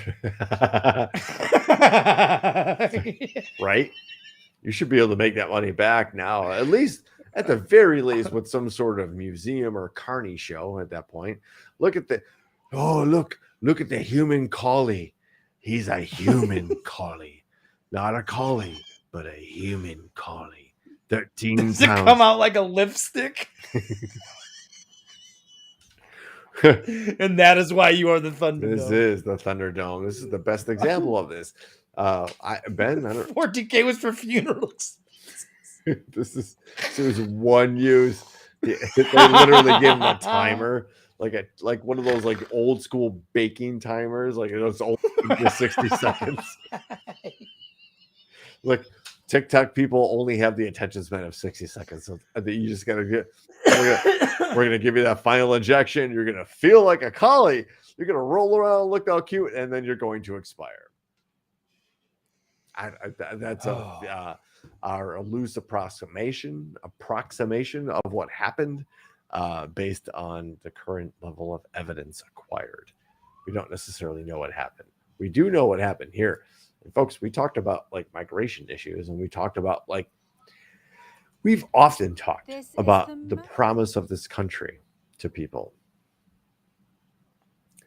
right. You should be able to make that money back now, at least at the very least with some sort of museum or carny show at that point. Look at look at the human collie. He's a human collie, not a collie, but a human collie. 13 Does it pounds. come out like a lipstick? And that is why you are the Thunderdome. This is the Thunderdome. This is the best example of this. Ben, I don't 14K was for funerals. this was one use. They literally give him a timer, like one of those like old school baking timers, like it's old for 60 seconds. Look, TikTok people only have the attention span of 60 seconds, so you just gotta get. We're gonna give you that final injection. You're gonna feel like a collie. You're gonna roll around, look all cute, and then you're going to expire. That's our loose approximation of what happened, based on the current level of evidence acquired. We don't necessarily know what happened. We do know what happened here. And folks, we talked about like migration issues, and we talked about we've often talked about the promise of this country to people.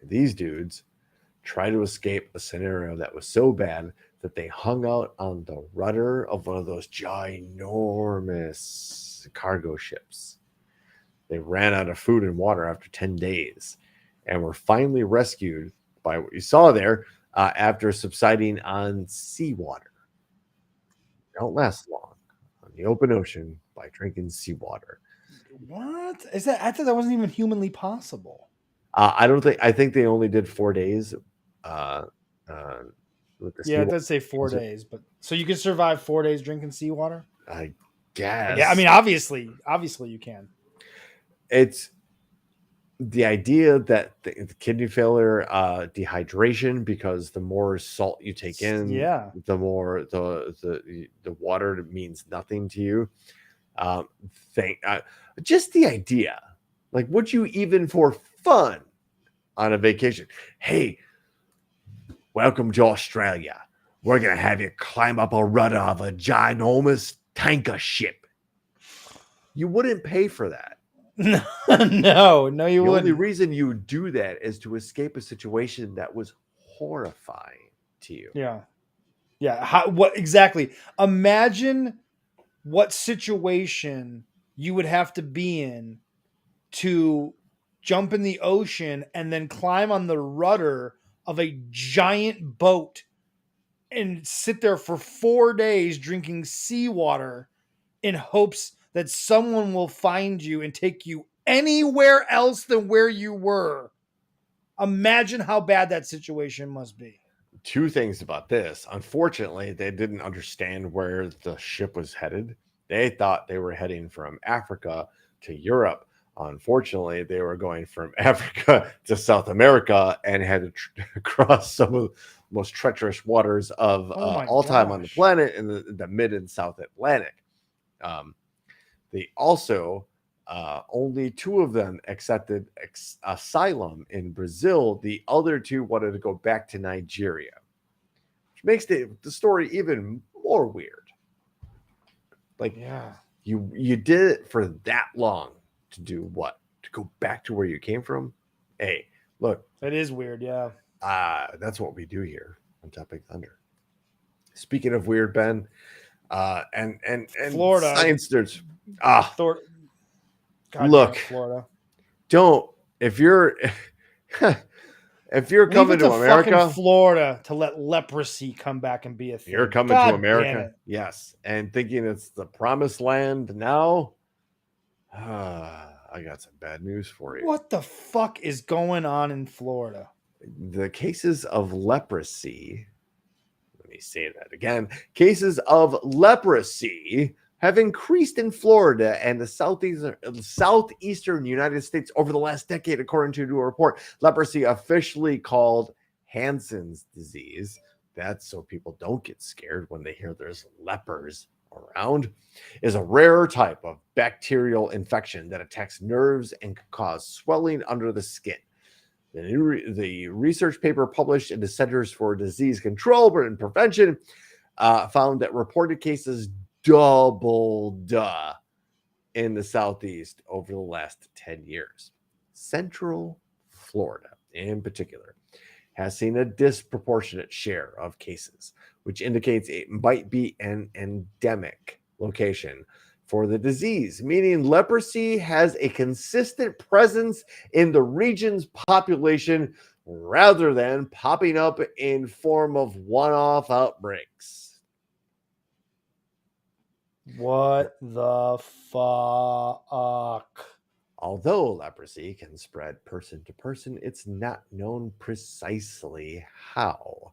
These dudes try to escape a scenario that was so bad that they hung out on the rudder of one of those ginormous cargo ships. They ran out of food and water after 10 days and were finally rescued by what you saw there, after subsiding on seawater. They don't last long on the open ocean by drinking seawater. What is that? I thought that wasn't even humanly possible. I think they only did 4 days. With the Yeah, it seawater. does say 4 days, but so you can survive 4 days drinking seawater? I guess. Yeah, I mean, obviously you can. It's the idea that the kidney failure, dehydration, because the more salt you take in, the more the water means nothing to you. Just the idea, like, would you even for fun on a vacation? Hey, welcome to Australia. We're gonna have you climb up a rudder of a ginormous tanker ship. You wouldn't pay for that. No, you wouldn't. The only reason you would do that is to escape a situation that was horrifying to you. Yeah. What exactly? Imagine what situation you would have to be in to jump in the ocean and then climb on the rudder of a giant boat and sit there for 4 days drinking seawater in hopes that someone will find you and take you anywhere else than where you were. Imagine how bad that situation must be. Two things about this. Unfortunately, they didn't understand where the ship was headed. They thought they were heading from Africa to Europe. Unfortunately, they were going from Africa to South America and had to cross some of the most treacherous waters of all time on the planet in the mid and South Atlantic. They also, only 2 of them accepted asylum in Brazil. The other 2 wanted to go back to Nigeria, which makes the story even more weird. Like, you did it for that long to do what? To go back to where you came from? Hey, look. That is weird, yeah. That's what we do here on Topic Thunder. Speaking of weird, Ben, and Florida science nerds. Look, Florida. Don't if you're coming to America, Florida, to let leprosy come back and be a thing. You're coming to America, yes, and thinking it's the promised land now. I got some bad news for you. What the fuck is going on in Florida? The cases of leprosy. Let me say that again. Cases of leprosy have increased in Florida and the southeastern United States over the last decade, according to a report. Leprosy, officially called Hansen's disease, that's so people don't get scared when they hear there's lepers around, is a rare type of bacterial infection that attacks nerves and can cause swelling under the skin. The research paper published in the Centers for Disease Control and Prevention found that reported cases doubled in the Southeast over the last 10 years. Central Florida, in particular, has seen a disproportionate share of cases, which indicates it might be an endemic location for the disease, meaning leprosy has a consistent presence in the region's population rather than popping up in form of one-off outbreaks. What the fuck? Although leprosy can spread person to person, it's not known precisely how.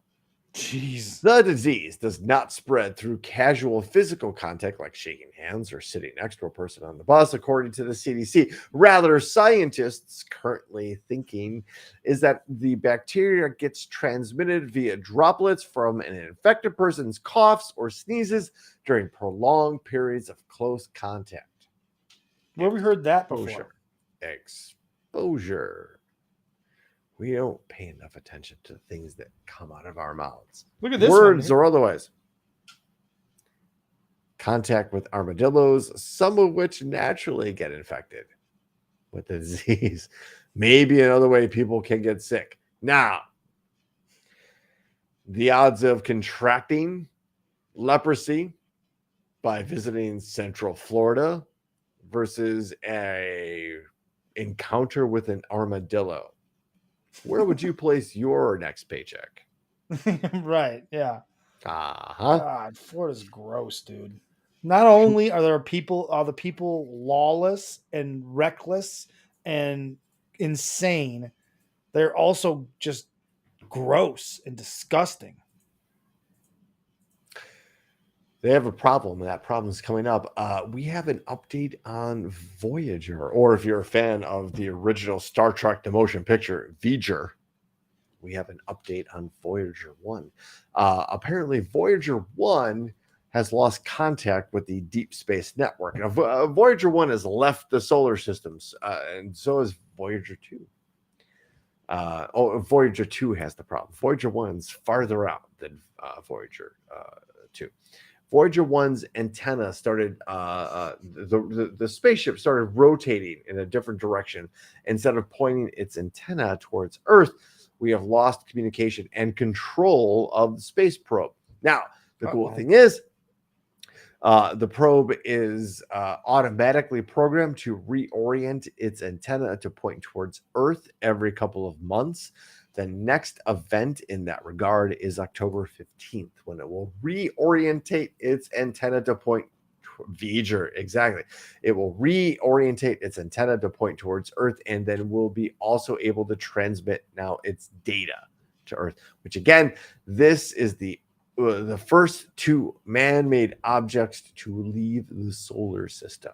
Jeez. The disease does not spread through casual physical contact like shaking hands or sitting next to a person on the bus, according to the CDC. Rather, scientists currently thinking is that the bacteria gets transmitted via droplets from an infected person's coughs or sneezes during prolonged periods of close contact. Where have we heard that before? Exposure. We don't pay enough attention to things that come out of our mouths. Look at this Words one. or otherwise. Contact with armadillos, some of which naturally get infected with the disease. Maybe another way people can get sick. Now, the odds of contracting leprosy by visiting Central Florida versus a encounter with an armadillo. Where would you place your next paycheck? Right, yeah. Uh-huh. God, Florida's gross, dude. Not only are the people lawless and reckless and insane, they're also just gross and disgusting. They have a problem, and that problem is coming up. We have an update on Voyager, or if you're a fan of the original Star Trek the motion picture, Voyager, we have an update on Voyager 1. Apparently, Voyager 1 has lost contact with the Deep Space Network. Now, Voyager 1 has left the solar systems, and so has Voyager 2. Voyager 2 has the problem. Voyager 1's farther out than Voyager 2. Voyager 1's antenna started, the spaceship started rotating in a different direction. Instead of pointing its antenna towards Earth, we have lost communication and control of the space probe. Now, the cool thing is, the probe is automatically programmed to reorient its antenna to point towards Earth every couple of months. The next event in that regard is October 15th, when it will reorientate its antenna to point Voyager. Exactly. It will reorientate its antenna to point towards Earth, and then will be also able to transmit now its data to Earth, which again, this is the first two man-made objects to leave the solar system.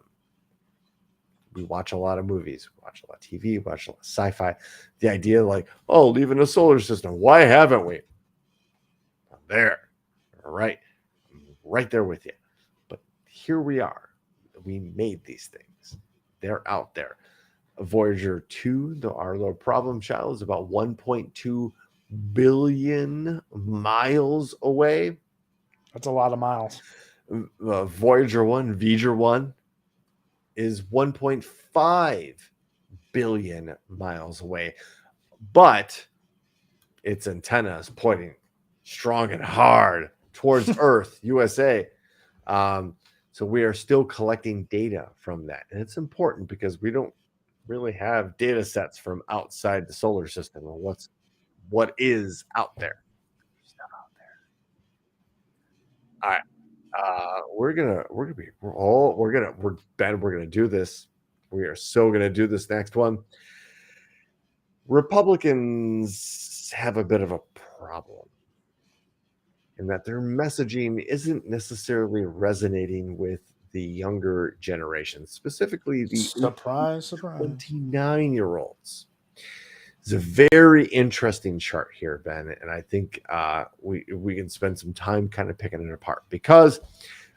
We watch a lot of movies, we watch a lot of TV, we watch a lot of sci-fi. The idea like, oh, leaving the solar system. Why haven't we? I'm there. All right. I'm right there with you. But here we are. We made these things. They're out there. Voyager 2, our little problem child, is about 1.2 billion miles away. That's a lot of miles. Voyager 1 is 1.5 billion miles away, but its antenna is pointing strong and hard towards Earth, USA. So we are still collecting data from that, and it's important because we don't really have data sets from outside the solar system or what is out there. Stuff out there. All right. We're gonna do this. We are so gonna do this next one. Republicans have a bit of a problem in that their messaging isn't necessarily resonating with the younger generation, specifically the Surprise. 29-year-olds. It's a very interesting chart here, Ben, and I think we can spend some time kind of picking it apart because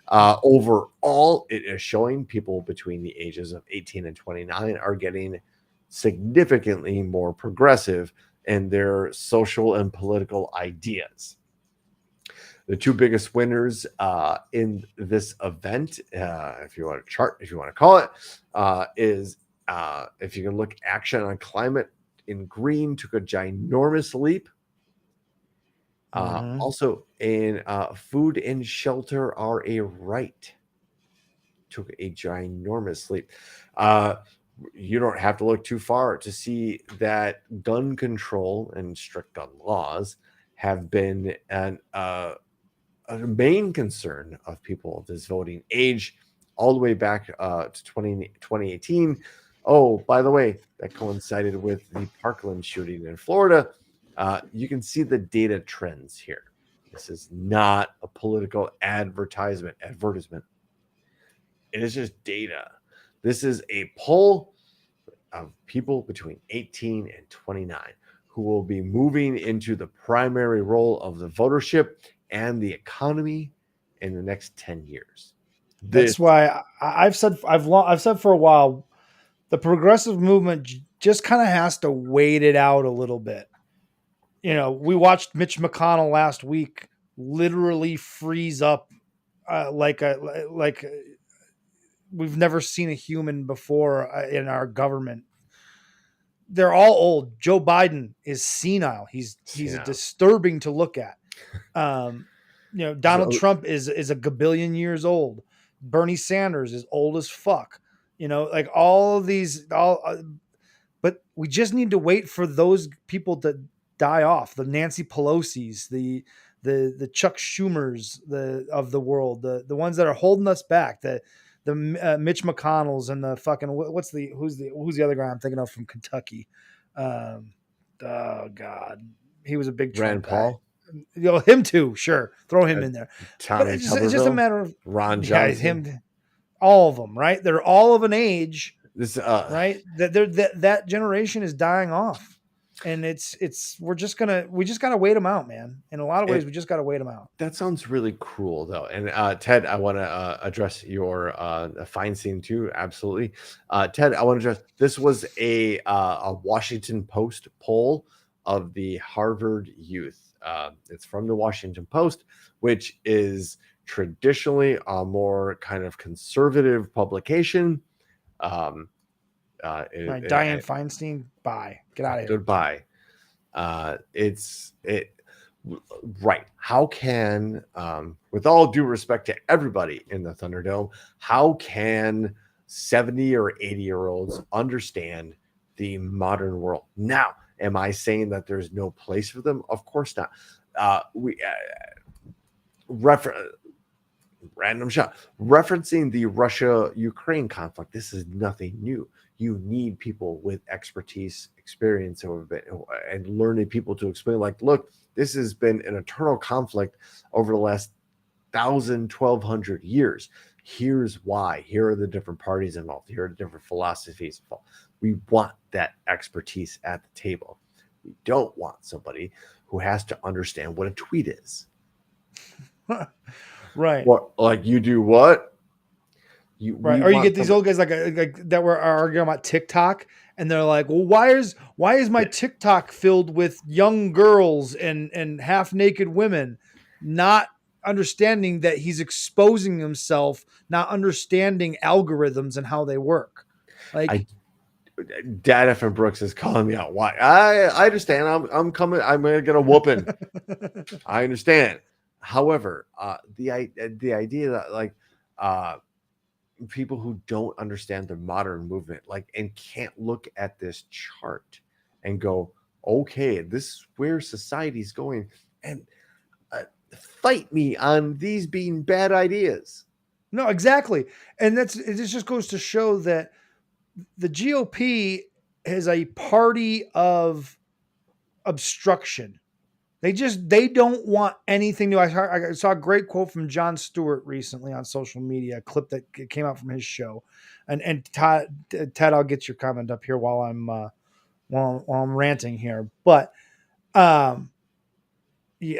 overall, it is showing people between the ages of 18 and 29 are getting significantly more progressive in their social and political ideas. The two biggest winners in this event, if you want to chart, if you want to call it, is if you can look, action on climate in green took a ginormous leap. Also, in food and shelter are a right took a ginormous leap. You don't have to look too far to see that gun control and strict gun laws have been a main concern of people of this voting age all the way back to 2018. Oh, by the way, that coincided with the Parkland shooting in Florida. You can see the data trends here. This is not a political advertisement. It is just data. This is a poll of people between 18 and 29 who will be moving into the primary role of the votership and the economy in the next 10 years. That's why I've said for a while, the progressive movement just kind of has to wait it out a little bit. You know, we watched Mitch McConnell last week literally freeze up like we've never seen a human before in our government. They're all old. Joe Biden is senile. He's disturbing to look at. Donald Trump is a gabillion years old. Bernie Sanders is old as fuck. Like all of these, but we just need to wait for those people to die off. The Nancy Pelosi's, the Chuck Schumers of the world, the ones that are holding us back. The Mitch McConnells and the fucking who's the other guy I'm thinking of from Kentucky? Oh God, he was a big Rand Paul. Him too. Sure, throw him in there. Tommy It's just a matter of Ron Johnson. Him, all of them, right? They're all of an age, this right? That generation is dying off. And we just gotta wait them out, man. In a lot of ways, we just gotta wait them out. That sounds really cruel, though. And Ted, I want to address your Feinstein too. Absolutely, Ted. I want to address this was a Washington Post poll of the Harvard youth. It's from the Washington Post, which is traditionally a more kind of conservative publication. Dianne Feinstein, bye. Get out of here. Goodbye. Right. How can, with all due respect to everybody in the Thunderdome, how can 70 or 80-year-olds understand the modern world? Now, am I saying that there's no place for them? Of course not. Random shot. Referencing the Russia-Ukraine conflict, this is nothing new. You need people with expertise, experience, and learned people to explain, like, look, this has been an eternal conflict over the last 1,000, 1,200 years. Here's why. Here are the different parties involved. Here are the different philosophies involved. We want that expertise at the table. We don't want somebody who has to understand what a tweet is. Right. What, like you do what? Right. Or you get these old guys like that were arguing about TikTok, and they're like, well, why is my TikTok filled with young girls and half naked women, not understanding that he's exposing himself, not understanding algorithms and how they work. Like Data from Brooks is calling me out. Why? I understand. I'm coming. I'm gonna get a whooping. I understand. However, the idea that people who don't understand the modern movement, and can't look at this chart and go, okay, this is where society's going, and fight me on these being bad ideas. No, exactly. And it just goes to show that the GOP is a party of obstruction. They don't want anything new. I saw a great quote from Jon Stewart recently on social media, a clip that came out from his show. And Ted, I'll get your comment up here while I'm ranting here. But yeah,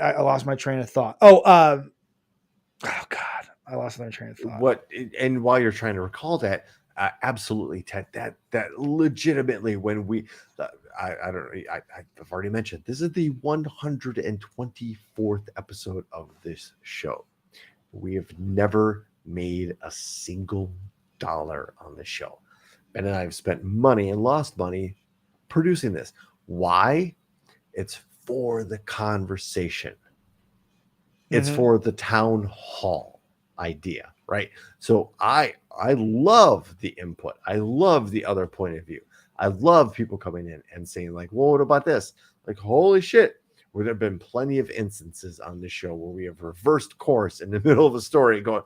I lost my train of thought. Oh God, I lost my train of thought. And while you're trying to recall that, absolutely, Ted, that legitimately, when we, I don't know, I've already mentioned, this is the 124th episode of this show. We have never made a single dollar on the show. Ben and I have spent money and lost money producing this. Why? It's for the conversation. It's for the town hall idea, right? So I love the input. I love the other point of view. I love people coming in and saying like, well, what about this? Like, holy shit. There have been plenty of instances on this show where we have reversed course in the middle of a story going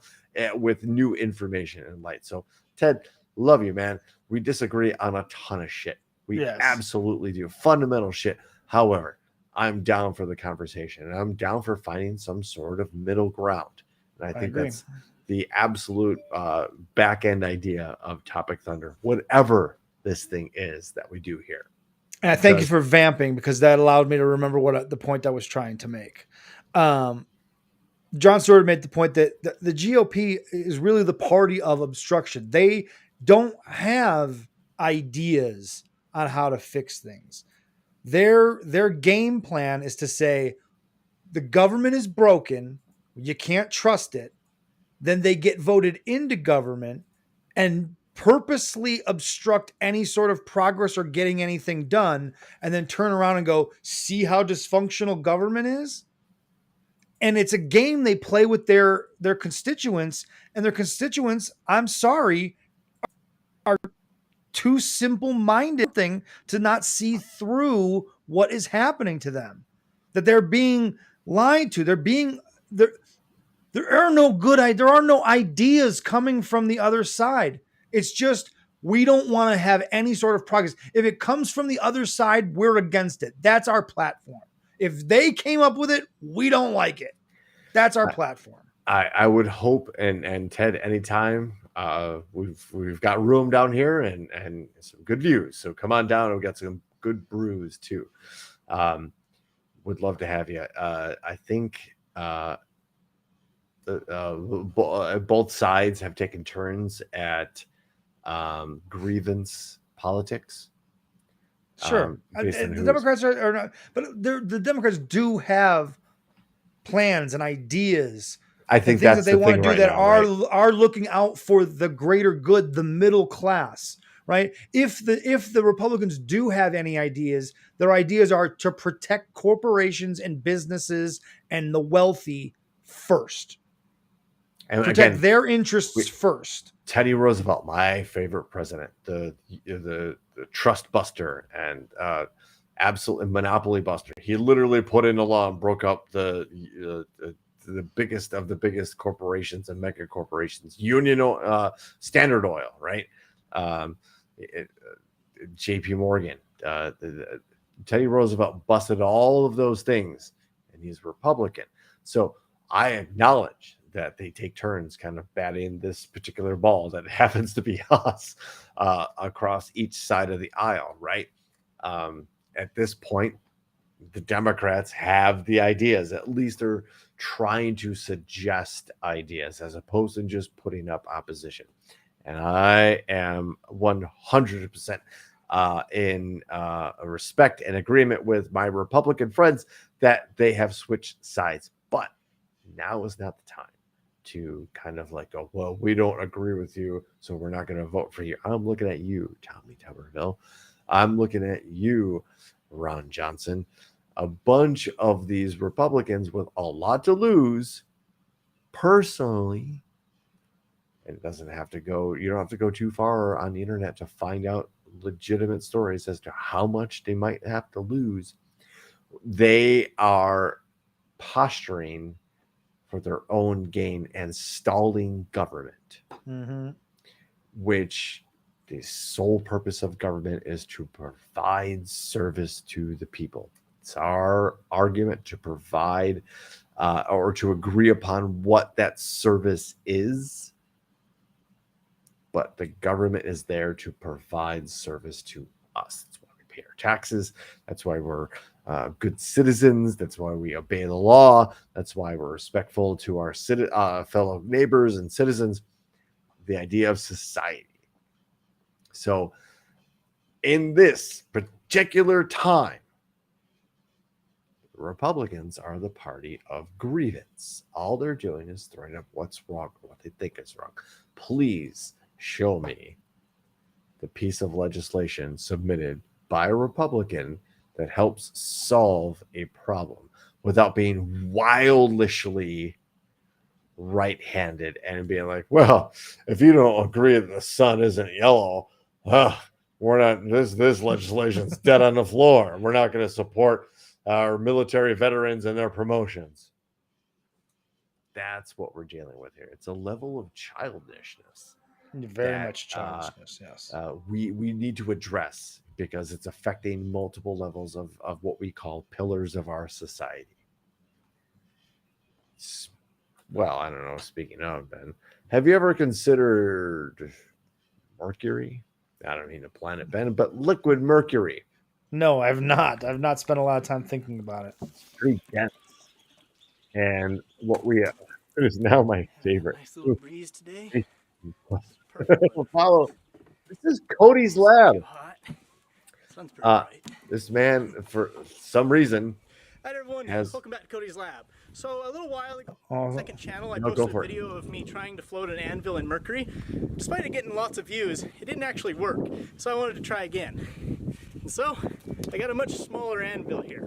with new information and light. So Ted, love you, man. We disagree on a ton of shit. We absolutely do. Fundamental shit. However, I'm down for the conversation, and I'm down for finding some sort of middle ground. And I think that's the absolute back end idea of Topic Thunder, whatever this thing is that we do here. And I thank you for vamping, because that allowed me to remember what the point I was trying to make. Jon Stewart made the point that the GOP is really the party of obstruction. They don't have ideas on how to fix things. Their game plan is to say the government is broken, you can't trust it. Then they get voted into government and purposely obstruct any sort of progress or getting anything done, and then turn around and go, see how dysfunctional government is? And it's a game they play with their constituents, and their constituents, I'm sorry, are too simple-minded thing to not see through what is happening to them, that they're being lied to. There are no ideas coming from the other side. It's just, we don't want to have any sort of progress. If it comes from the other side, we're against it. That's our platform. If they came up with it, we don't like it. That's our platform. I would hope, and Ted, anytime, we've got room down here and some good views. So come on down. We've got some good brews too. Would love to have you. I think both sides have taken turns at grievance politics. Sure, the Democrats are not, but the Democrats do have plans and ideas. I think things that's that they want to do right that now, are looking out for the greater good, the middle class, right? If the Republicans do have any ideas, their ideas are to protect corporations and businesses and the wealthy first. And protect again, their interests first. Teddy Roosevelt, my favorite president, the trust buster and absolute monopoly buster. He literally put in a law and broke up the biggest of the biggest corporations and mega corporations, Standard Oil, right? JP Morgan, Teddy Roosevelt busted all of those things, and he's Republican. So I acknowledge that they take turns kind of batting this particular ball that happens to be us across each side of the aisle, right? At this point, the Democrats have the ideas. At least they're trying to suggest ideas as opposed to just putting up opposition. And I am 100% in respect and agreement with my Republican friends that they have switched sides. But now is not the time to kind of like go, well, we don't agree with you, so we're not going to vote for you. I'm looking at you, Tommy Tuberville. I'm looking at you, Ron Johnson. A bunch of these Republicans with a lot to lose personally. And it doesn't have to go, you don't have to go too far on the internet to find out legitimate stories as to how much they might have to lose. They are posturing for their own gain and stalling government, which the sole purpose of government is to provide service to the people. It's our argument to provide or to agree upon what that service is. But the government is there to provide service to us. That's why we pay our taxes. That's why we're good citizens. That's why we obey the law. That's why we're respectful to our fellow neighbors and citizens. The idea of society. So in this particular time, the Republicans are the party of grievance. All they're doing is throwing up what's wrong or what they think is wrong. Please show me the piece of legislation submitted by a Republican that helps solve a problem without being wildishly right-handed and being like, well, if you don't agree that the sun isn't yellow, we're not, this legislation's dead on the floor. We're not going to support our military veterans and their promotions. That's what we're dealing with here. It's a level of childishness. Very much childishness, yes. We need to address, because it's affecting multiple levels of what we call pillars of our society. Well, I don't know. Speaking of, Ben, have you ever considered mercury? I don't mean a planet, Ben, but liquid mercury. No, I've not. I've not spent a lot of time thinking about it. It's pretty dense. And what we it is now my favorite. Nice little breeze today. Follow. This is Cody's lab. Hot. Sun's pretty bright. This man, for some reason, Hi everyone, welcome back to Cody's lab. So a little while ago, on the second channel, I posted a video of me trying to float an anvil in mercury. Despite it getting lots of views, it didn't actually work. So I wanted to try again. And so I got a much smaller anvil here.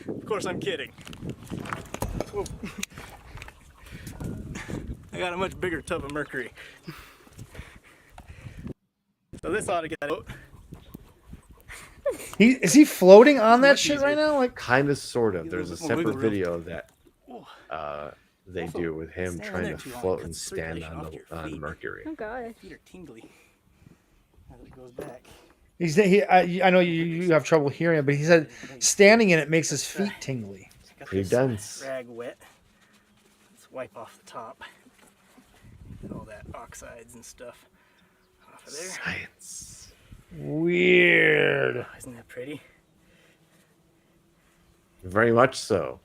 Of course, I'm kidding. Whoa. I got a much bigger tub of mercury. So this ought to get out. Is he floating on that shit right now? Like, kind of, sort of. There's a Wiggle separate room. video that they do with him stand trying there to too long, float cuts and stand circulation off your on feet. mercury. Okay. Feet are tingly as it goes back. I know you have trouble hearing it, but he said standing in it makes his feet tingly. Got Pretty this dense. Rag wet. Let's wipe off the top. Get all that oxides and stuff off of there. Science. Weird. Oh, isn't that pretty? Very much so.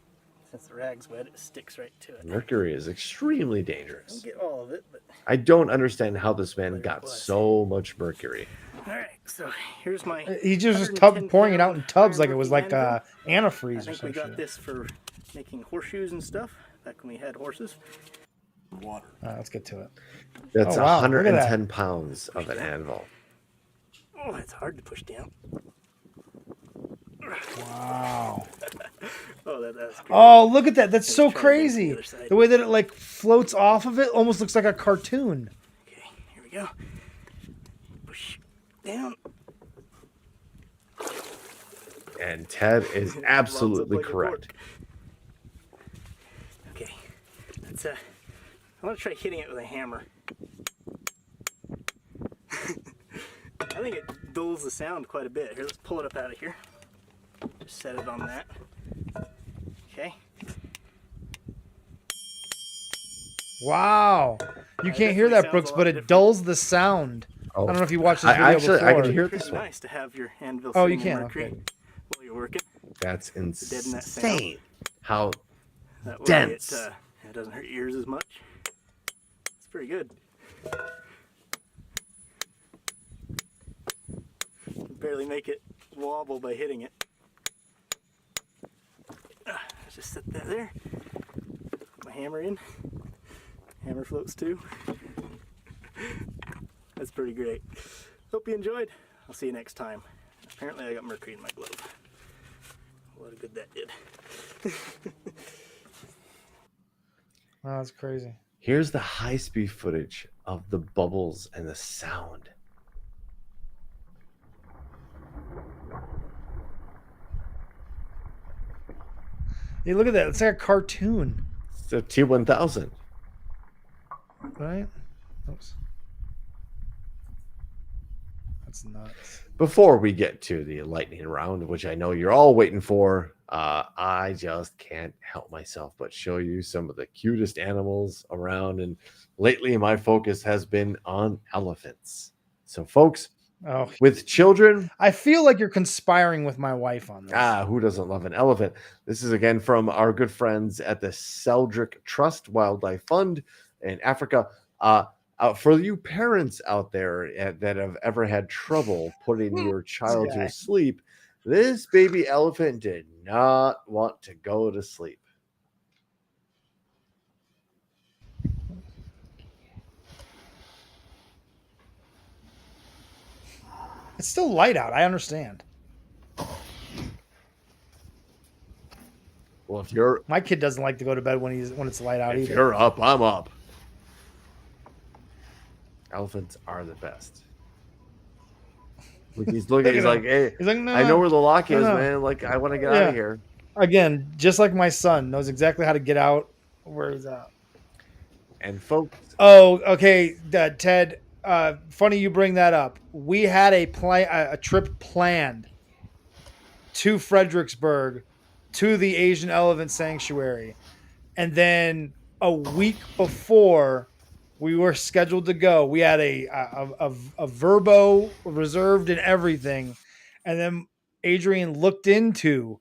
Since the rag's wet, it sticks right to it. Mercury is extremely dangerous. Don't get all of it, but I don't understand how this man got so much mercury. all right. So here's my. He just 110 pouring it out in pound tubs like it was iron-working like anvil. I antifreeze or think we some got shit. this for making horseshoes and stuff back when we had horses. Water. Let's get to it. That's Oh, wow, look at that. 110 pounds of an anvil. Oh, it's hard to push down. Wow. Oh, that's great. Oh, look at that. That's so try to get to the crazy. other side. The way that it like floats off of it almost looks like a cartoon. Okay, here we go. Push down. And Ted is Runs up absolutely like a correct. cork. Okay, let's I want to try hitting it with a hammer. I think it dulls the sound quite a bit. Here, let's pull it up out of here. Just set it on that. Okay. Wow. You can't hear that, Brooks, but it dulls the sound. I don't know if you watched this video before. I can hear Pretty this one. nice to have your anvil Oh, sitting you can, in mercury okay. while you're working. That's deaden that sound. insane. How That way dense. it doesn't hurt your ears as much. It's pretty good. Barely make it wobble by hitting it. Let's just set that there. Put my hammer in. Hammer floats too. That's pretty great. Hope you enjoyed. I'll see you next time. Apparently I got mercury in my glove. What a good that did. Wow, that's crazy. Here's the high-speed footage of the bubbles and the sound. Hey, look at that. It's like a cartoon, It's a T1000. right? Oops. That's That's nuts. Before we get to the lightning round, which I know you're all waiting for, I just can't help myself but show you some of the cutest animals around. And lately, my focus has been on elephants. So, folks, with children, I feel like you're conspiring with my wife on this. who doesn't love an elephant? This is again from our good friends at the Seldrick Trust Wildlife Fund in Africa. For you parents out there that have ever had trouble putting your child to sleep, this baby elephant did not want to go to sleep. It's still light out. I understand. Well, if you're my kid doesn't like to go to bed when it's light out. If either. you're up, I'm up. Elephants are the best. He's looking. He's like, hey, he's like, no, I know where the lock is, man. Like, I want to get out of here. Again, just like my son knows exactly how to get out. Where he's at. And folks. Oh, okay, Ted. Funny you bring that up. We had a trip planned to Fredericksburg, to the Asian Elephant Sanctuary, and then a week before we were scheduled to go, we had a Verbo reserved and everything, and then Adrian looked into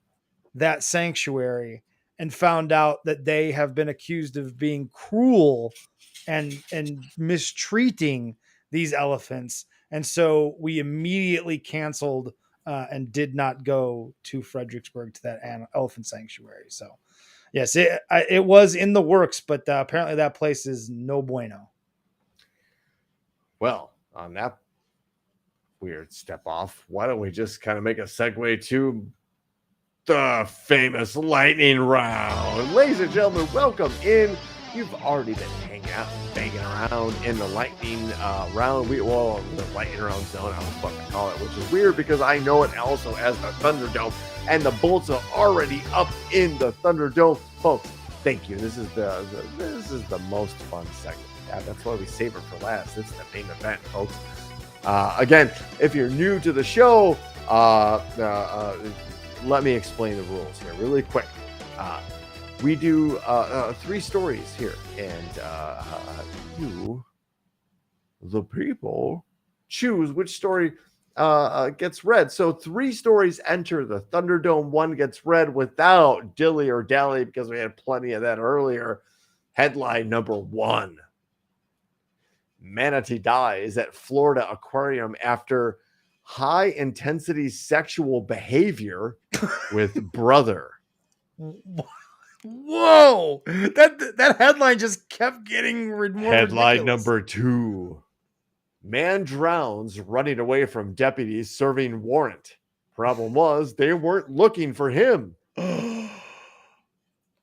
that sanctuary and found out that they have been accused of being cruel and mistreating these elephants, and so we immediately canceled and did not go to Fredericksburg to that elephant sanctuary. So yes, it was in the works, but apparently that place is no bueno. Well, on that weird step off, why don't we just kind of make a segue to the famous lightning round? Ladies and gentlemen, welcome in. You've already been hanging out, banging around in the lightning round. The lightning round zone, I don't fucking call it, which is weird because I know it also as the Thunderdome, and the bolts are already up in the Thunderdome. Folks, thank you. This is the most fun segment. Yeah, that's why we save it for last. It's the main event, folks. Again, if you're new to the show, let me explain the rules here really quick. We do 3 stories here, and you, the people, choose which story gets read. So 3 stories enter the Thunderdome. 1 gets read without dilly or dally because we had plenty of that earlier. Headline number 1. Manatee dies at Florida aquarium after high-intensity sexual behavior with brother. Whoa! That headline just kept getting more Headline ridiculous. number 2. Man drowns running away from deputies serving warrant. Problem was, they weren't looking for him.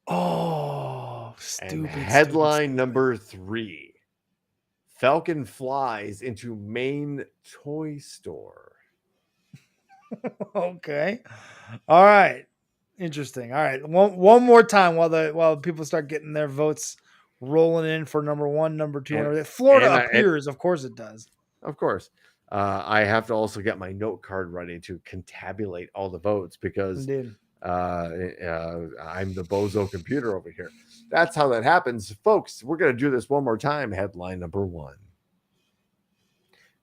Oh, stupid. And headline number 3. Falcon flies into Maine toy store. Okay. All right. Interesting. All right. One more time while people start getting their votes rolling in for number 1, number 2. Florida appears. Of course it does. Of course. I have to also get my note card ready to contabulate all the votes because I'm the bozo computer over here. That's how that happens. Folks, we're going to do this one more time. Headline number 1.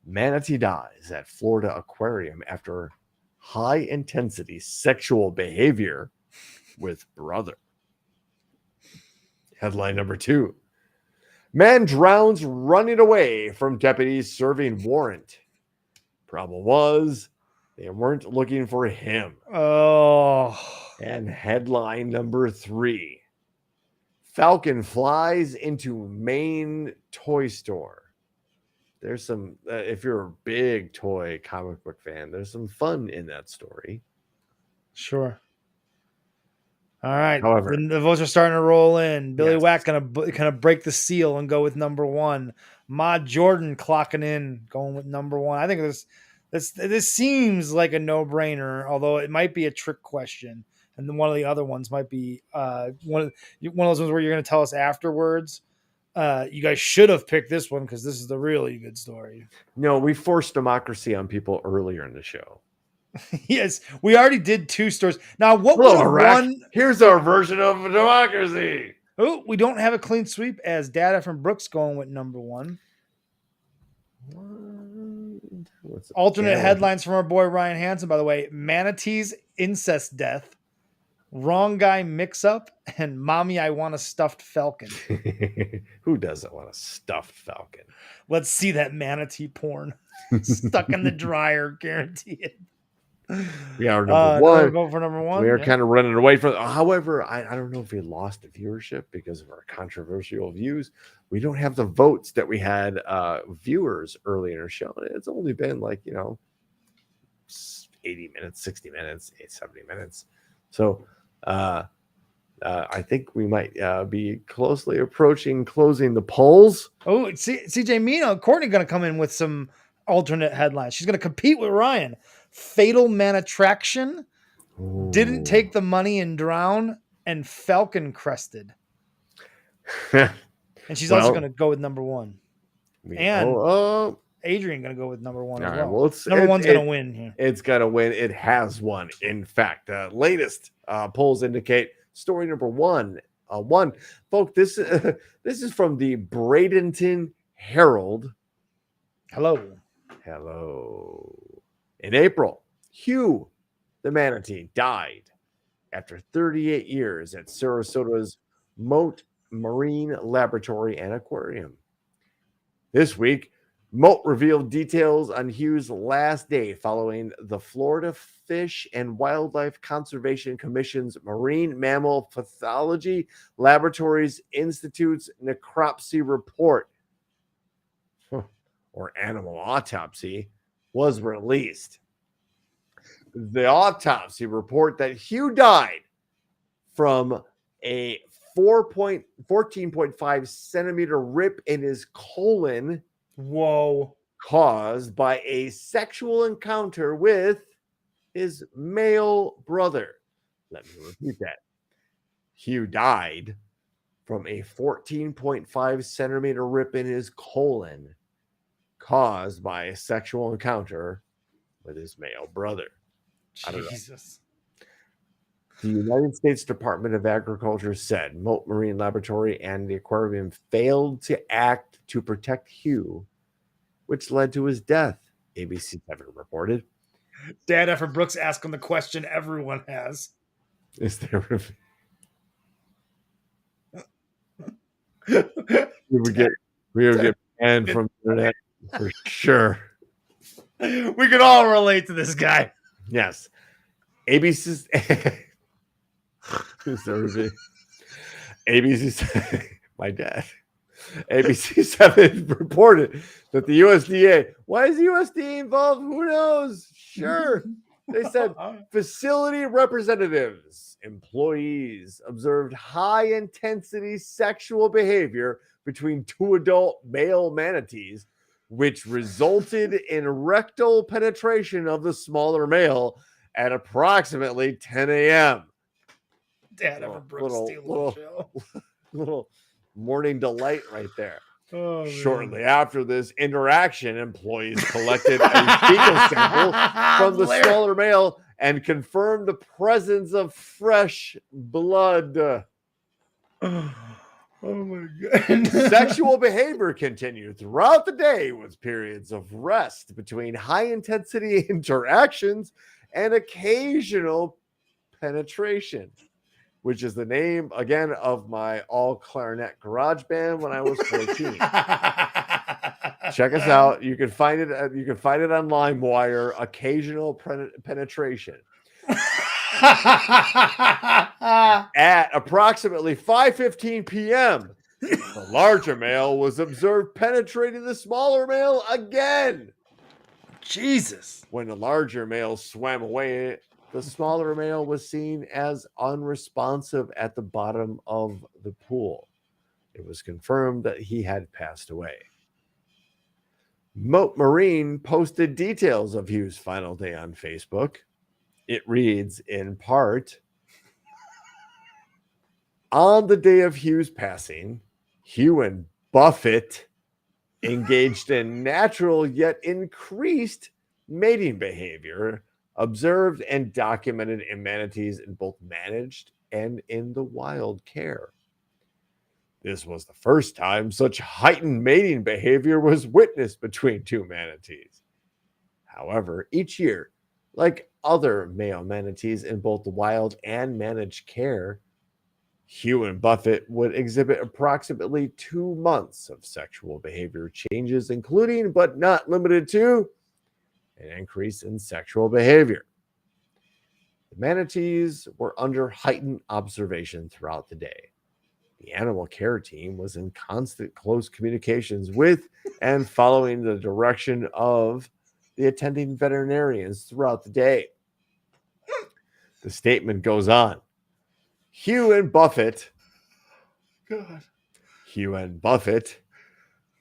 Manatee dies at Florida aquarium after high-intensity sexual behavior with brother. Headline number 2. Man drowns running away from deputies serving warrant. Problem was, they weren't looking for him. Oh. And headline number 3. Falcon flies into Maine toy store. There's some, if you're a big toy comic book fan, there's some fun in that story. Sure. All right. However, the votes are starting to roll in. Billy Wack gonna break the seal and go with number 1. Ma Jordan clocking in, going with number 1. I think this seems like a no-brainer, although it might be a trick question. And then one of the other ones might be one of those ones where you're going to tell us afterwards. You guys should have picked this one because this is the really good story. No, we forced democracy on people earlier in the show. Yes, we already did 2 stories. Now, what Hello, was Iraq. one? Here's our version of democracy. Oh, we don't have a clean sweep as data from Brooks going with number 1. Alternate headlines from our boy Ryan Hansen, by the way: manatees incest death, wrong guy mix up, and mommy I want a stuffed falcon. Who doesn't want a stuffed falcon? Let's see that manatee porn. Stuck in the dryer, guaranteed. We are number one. Vote for number 1. We are kind of running away from. However, I don't know if we lost the viewership because of our controversial views. We don't have the votes that we had viewers early in our show. It's only been like 80 minutes, 60 minutes, 70 minutes. So I think we might be closely approaching closing the polls. Oh, CJ Mina, Courtney going to come in with some alternate headlines. She's going to compete with Ryan. Fatal man attraction, didn't take the money and drown, and falcon crested. And she's also going to go with number 1. And Adrian going to go with number 1 as well. Number 1's going to win here. It's going to win. It has won. In fact, latest polls indicate story number 1. Folks, this is from the Bradenton Herald. Hello. In April, Hugh, the manatee, died after 38 years at Sarasota's Moat Marine Laboratory and Aquarium. This week, Moat revealed details on Hugh's last day following the Florida Fish and Wildlife Conservation Commission's Marine Mammal Pathology Laboratories Institute's necropsy report, or animal autopsy, was released. The autopsy report that Hugh died from a 14.5 centimeter rip in his colon. Whoa. Caused by a sexual encounter with his male brother. Let me repeat that. Hugh died from a 14.5 centimeter rip in his colon caused by a sexual encounter with his male brother. Jesus. The United States Department of Agriculture said Moat Marine Laboratory and the aquarium failed to act to protect Hugh, which led to his death, ABC7 reported. Data from Brooks asking the question everyone has. Is there we would get banned from the internet for sure. We could all relate to this guy. Yes. ABC my dad. ABC7 reported that the USDA, why is the USDA involved? Who knows? Sure. They said facility representatives, employees observed high intensity sexual behavior between 2 adult male manatees, which resulted in rectal penetration of the smaller male at approximately 10 a.m. Dad ever Brooks little morning delight right there. Oh, shortly after this interaction, employees collected a fecal sample from the smaller male and confirmed the presence of fresh blood. Oh my God. Sexual behavior continued throughout the day with periods of rest between high-intensity interactions and occasional penetration, which is the name, again, of my all-clarinet garage band when I was 14. Check us out. You can find it on LimeWire, Occasional Penetration. At approximately 5:15 p.m., the larger male was observed penetrating the smaller male again. Jesus. When the larger male swam away, the smaller male was seen as unresponsive at the bottom of the pool. It was confirmed that he had passed away. Moat Marine posted details of Hugh's final day on Facebook. It reads, in part, on the day of Hugh's passing, Hugh and Buffett engaged in natural yet increased mating behavior observed and documented in manatees in both managed and in the wild care. This was the first time such heightened mating behavior was witnessed between two manatees. However, each year, like other male manatees in both the wild and managed care, Hugh and Buffett would exhibit approximately 2 months of sexual behavior changes, including but not limited to an increase in sexual behavior. The manatees were under heightened observation throughout the day. The animal care team was in constant close communications with and following the direction of the attending veterinarians throughout the day. The statement goes on. Hugh and Buffett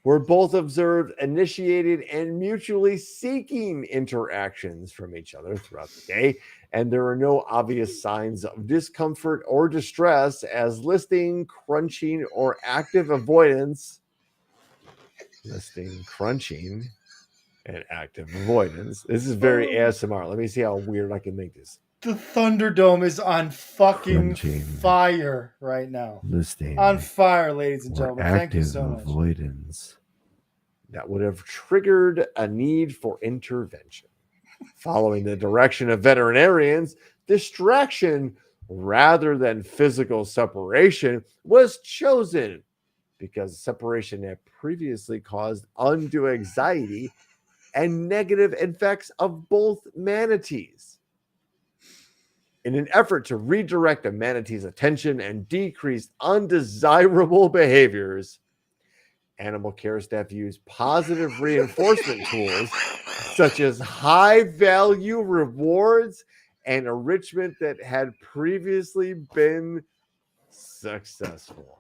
were both observed initiated and mutually seeking interactions from each other throughout the day, and there are no obvious signs of discomfort or distress as listing, crunching, or active avoidance. Listing, crunching, and active avoidance. This is very ASMR. Let me see how weird I can make this. The Thunderdome is on fucking Crunching. fire right now. Listing. On fire, ladies and gentlemen. Thank you so much. Avoidance. That would have triggered a need for intervention. Following the direction of veterinarians, distraction rather than physical separation was chosen because separation had previously caused undue anxiety and negative effects of both manatees. In an effort to redirect a manatee's attention and decrease undesirable behaviors, animal care staff use positive reinforcement tools such as high-value rewards and enrichment that had previously been successful.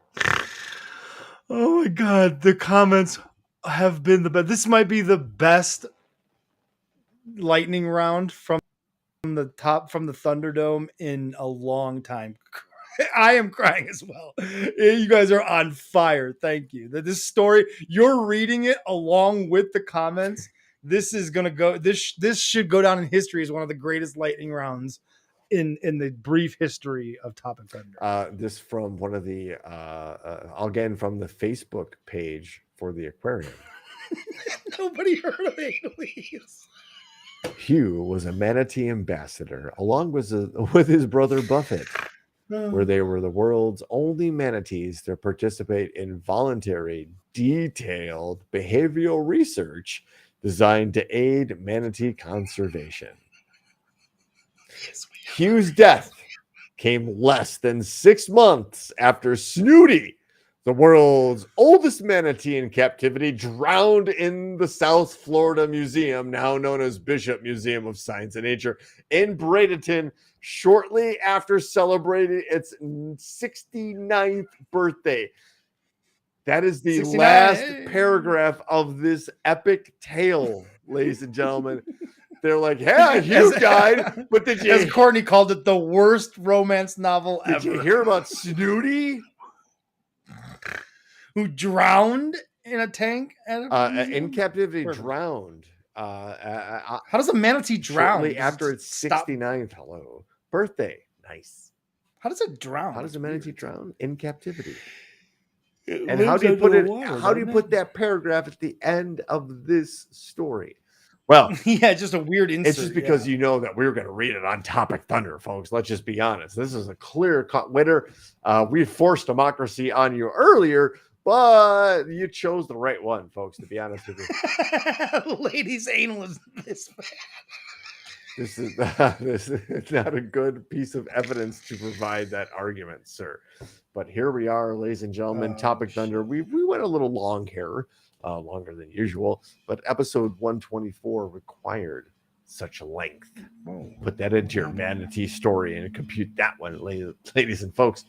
Oh my God, the comments have been the best. This might be the best lightning round from the Thunderdome in a long time. I am crying as well. You guys are on fire. Thank you. This story, you're reading it along with the comments. This is gonna go. This should go down in history as one of the greatest lightning rounds in the brief history of Topic Thunder. This from one of the again from the Facebook page for the aquarium. Nobody heard of it, please. Hugh was a manatee ambassador along with his brother Buffett, where they were the world's only manatees to participate in voluntary, detailed behavioral research designed to aid manatee conservation. Hugh's death came less than 6 months after Snooty, the world's oldest manatee in captivity, drowned in the South Florida Museum, now known as Bishop Museum of Science and Nature, in Bradenton, shortly after celebrating its 69th birthday. That is the 69. last paragraph of this epic tale, ladies and gentlemen. They're like, yeah, Hugh died, but did you... As Courtney called it, the worst romance novel ever. Did you hear about Snooty? Who drowned in a tank? In captivity, drowned. How does a manatee drown? Shortly after its 69th birthday. Nice. How does it drown? How does a manatee drown? In captivity. And how do you put it? How do you put that paragraph at the end of this story? Well, yeah, just a weird insert. It's just because you know that we were going to read it on Topic Thunder, folks. Let's just be honest. This is a clear-cut winner. We forced democracy on you earlier, but you chose the right one, folks, to be honest with you. Ladies' anal is this bad. This is not a good piece of evidence to provide that argument, sir. But here we are, ladies and gentlemen, Topic Thunder. We went a little long here. Longer than usual, but episode 124 required such a length. Put that into your manatee story and compute that one, ladies and folks.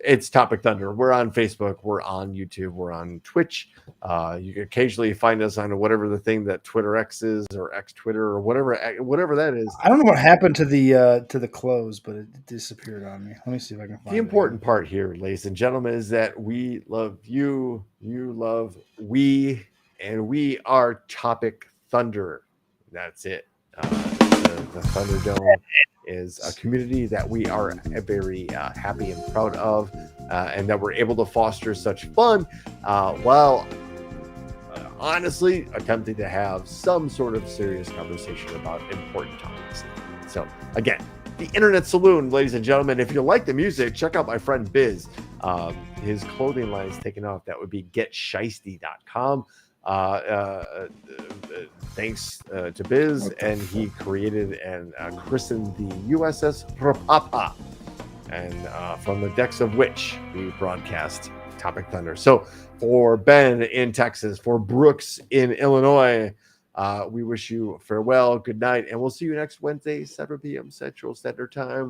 it's Topic Thunder. We're on Facebook, we're on YouTube, we're on Twitch. You can occasionally find us on whatever the thing that Twitter X is, or X Twitter, or whatever that is. I don't know what happened to the close, but it disappeared on me. Let me see if I can find The important part here, ladies and gentlemen, is that we love you, you love we, and we are Topic Thunder. That's it. The Thunderdome is a community that we are very happy and proud of, and that we're able to foster such fun while honestly attempting to have some sort of serious conversation about important topics. So again, the Internet Saloon, ladies and gentlemen. If you like the music, check out my friend Biz. His clothing line is taking off. That would be getshisty.com. Thanks to Biz, and he created and christened the USS Rapapa, and from the decks of which we broadcast Topic Thunder. So for Ben in Texas, for Brooks in Illinois, we wish you farewell, good night, and we'll see you next Wednesday, 7 p.m. Central Standard Time.